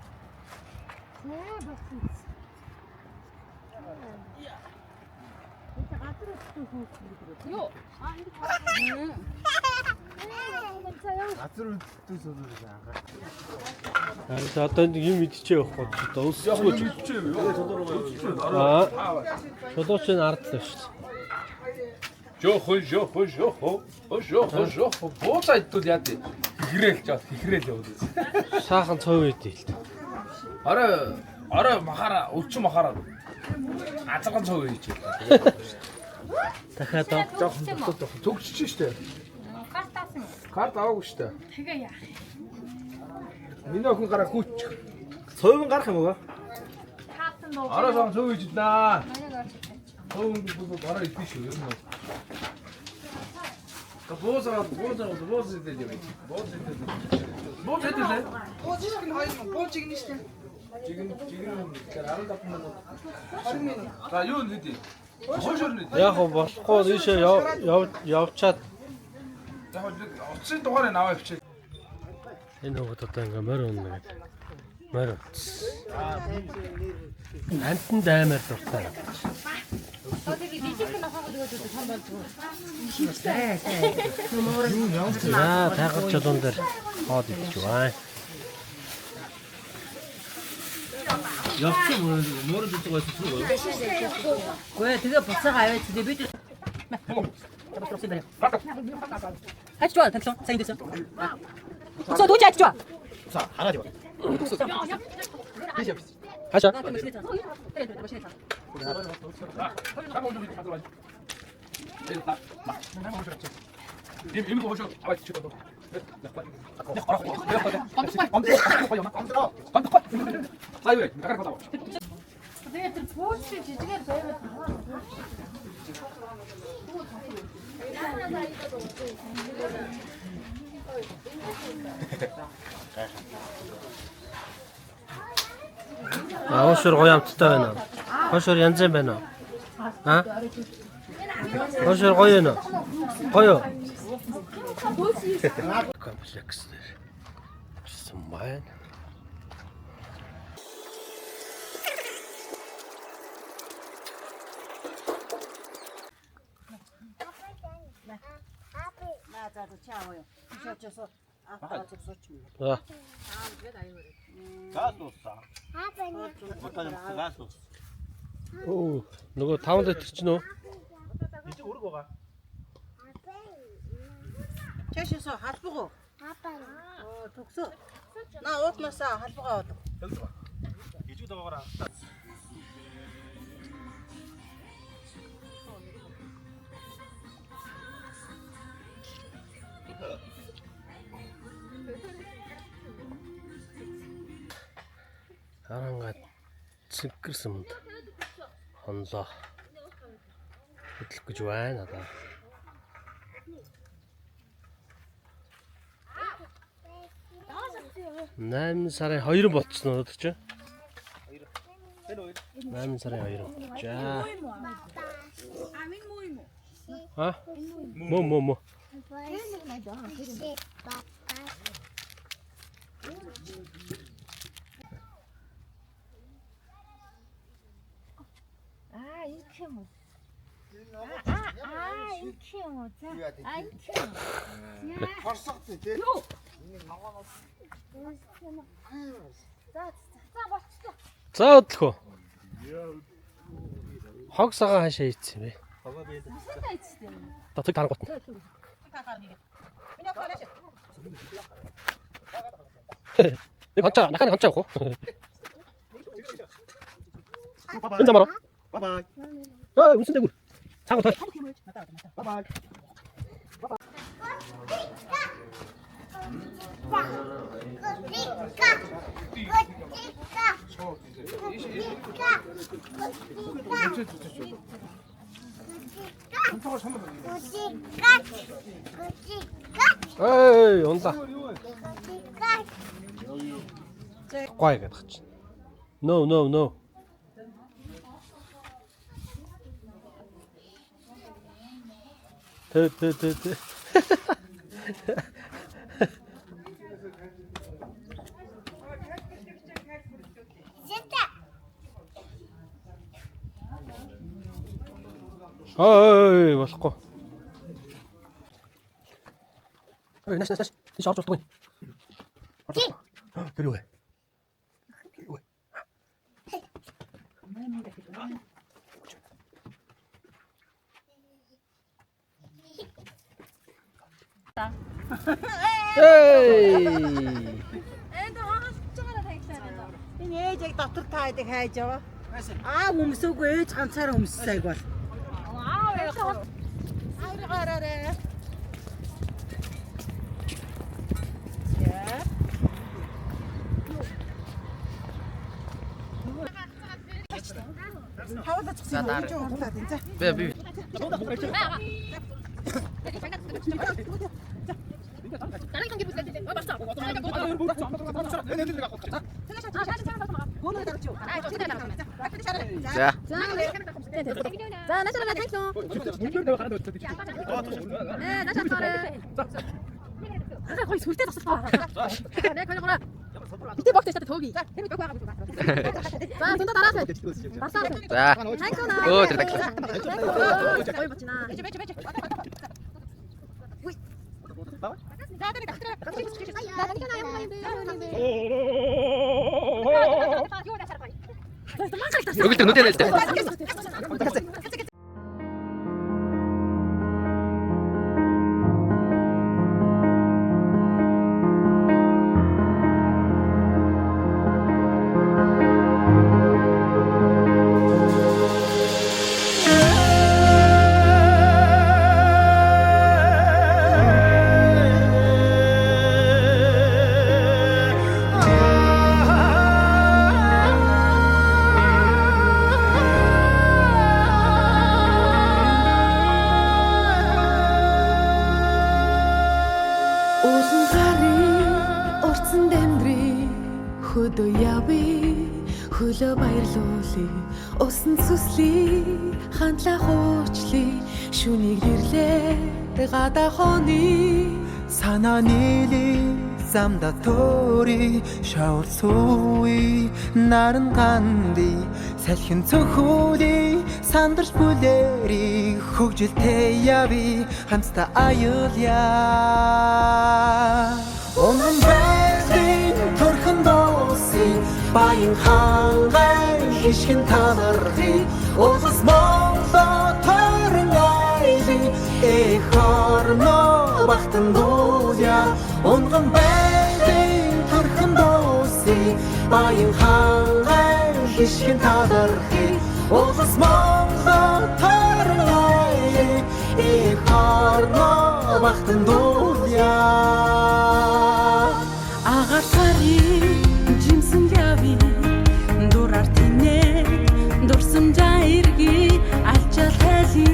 Газар үлдээ содож байгаа. За одоо юм идчихээ явахгүй одоо ус Мэдчихээ юу? аа шодооч нь ард л шүү дээ. Жохо. Бууцайдтул яа тий. Хихрээл жаа, хихрээл явуулаа. Саахан цов үйдээ л дээ. Араа махара, өвчин махара. Азарган цов үйч. Дахиад Жохон төгсөж штэ. Карт аваагүй штэ. Тэгээ яах. Миний охин гараа хүүч. Цовын гарах юм уу? Таасан доо. Араа сан цов үйж даа. Цов бүгд гараа идэх шүү юм уу? Боозаа идэх юм. Боозаа идэх. Боожиг нь хоёр мөн. Боожиг нь штэ. Жигэн 15 минут. 20 минут. За юу нэдий? Хошорны. яг болохгүй ийшээ явчаад Яг утсын дугаарыг аваа явчих. энэ хөвгөд одоо ингээ морь унна гэдэг. Морь. Антанд аймаар дуртай. За тагч чулуун дээр хоод идэж байна. Явчих мөрөд үзэж байсан шүү. Гүй тэгээ буцаага аваад тэгээ бид Хач жоо таглон сайн дэсэн. Буцаа дүүж хач жоо. За хараад яа. Хачаа. Им хошор аваач чи. Лайвэ, накар фото. Тэгээ тэр пууч жижигээр байвал. Хошор гоё амттай байна. Хошор янз юм байна. Хошор гоё нэ. Гоё. Комплекс дээр. болсон байна. За чааваа. Шочсоо ахаа зөвсөч юм. За. Газ дуусаа. Газ дуусаа. Оо, нөгөө 5 литр ч нөө. Энд өрг байгаа. Чашсоо халбагоо. Оо төгсөө. Наа уутнасаа халбагоо аваад. Ижүүд байгаараа. Харангаа цэгэрсэн мэд. Хонлоо. Хөдлөх гэж байна надаа. Найман сарын 2 болчихсон уу чи? 8 сарын 2. За. А? Мо. 이렇게 뭐. 이렇게 뭐. 이렇게. Хорсогтой тий. За өдлөх үү? Хог сагаа хаашаа ийцсэн бэ? Хогоо бий. Тацэг тарангуут. Нэг хончоо, наханы хончоо явах уу? Энэ замаараа. Бай. Үнсэн дээгүүр. Цаага тол. Бай. Эй, унлаа. Гой гэдэг чинь. No. Тэ. Ой, болохгүй. Ой, нэс. Ти шаарч болтгүй. Тэр юу вэ? Эй! Энэ ээжийг дотор таадаг хайж байгаа. Өмсөөгүй ээж ганцаараа өмссэйг бол. Айраараа. Хаваад цогсон юм уу? Урлаад энэ. Би. 자, 나처럼 택소. 네, 나처럼 거의 쏠 때 졌어. 네, 걸려보라. 이때 먹자, 진짜 더위. 자, 해미 뼈가 가지고 가. 자, 손도 달아서. 봤어. 자. 아이쿠나. 오, 됐다. 거의 맞지나. 여기 때 노래 낼 때. Хөдөө явъя хөлөө баярлуулъя усан сүслий хандлаа хуучлий шүнийг нэрлээ гадаа хооны санаа нийлээ замда төри шавар сууи наран ганди салхин цохоли сандарч бүлэри хөгжилтэй яви хамтдаа аюулъя Онгон байрын төрхөн дууси баян хангай хишгэн танархи улс Монгол төрөн айли эхорно бахтан дууя Онгон байрын төрхөн дууси баян хангай хишгэн танархи улс Монгол төрөн айли эхорно бахтан дууя Агаар сарын жимсэн яви дураар тинэ дурсамжаа ирги алчаал хайли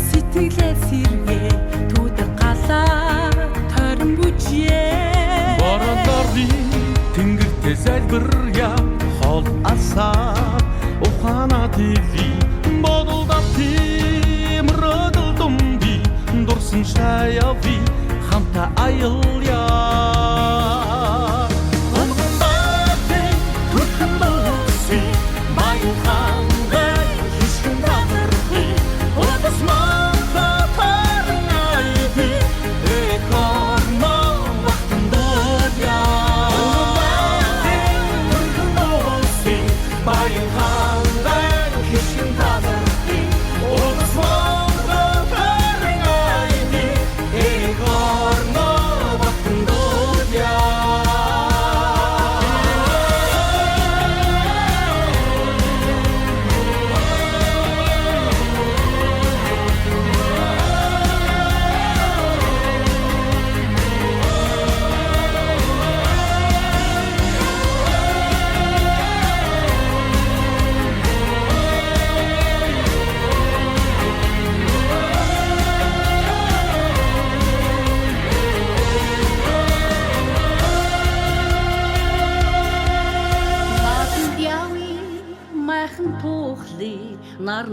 сэтгэлээ сэргээ түдэг галаа тойрон бүжээ Боролорны тэнгэртэй залбиря хол асаа ухаана тили бодолдап тиймрөдөл думби дурсан шаяви хамта аялья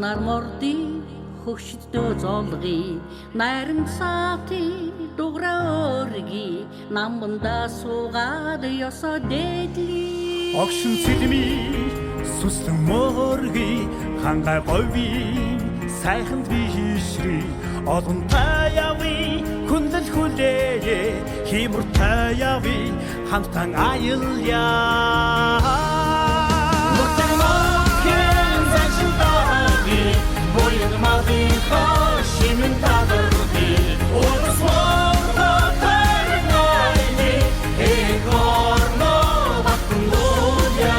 Нар морди хөгшөдөө золги нарийн цаати дуграорги намбанда суугаад ёсоо дээдли Огшин цэлми сүслэн морги хангай гови сайханд би хишри олон таяви хүндэл хүлээ химэр таяви хамтан аялья Шимэн тадарги улс Монгол төрөн айли эхорно бахтан дууя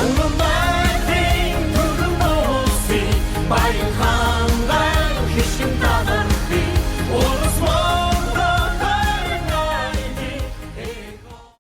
Онгон байрын төрөн дууси баян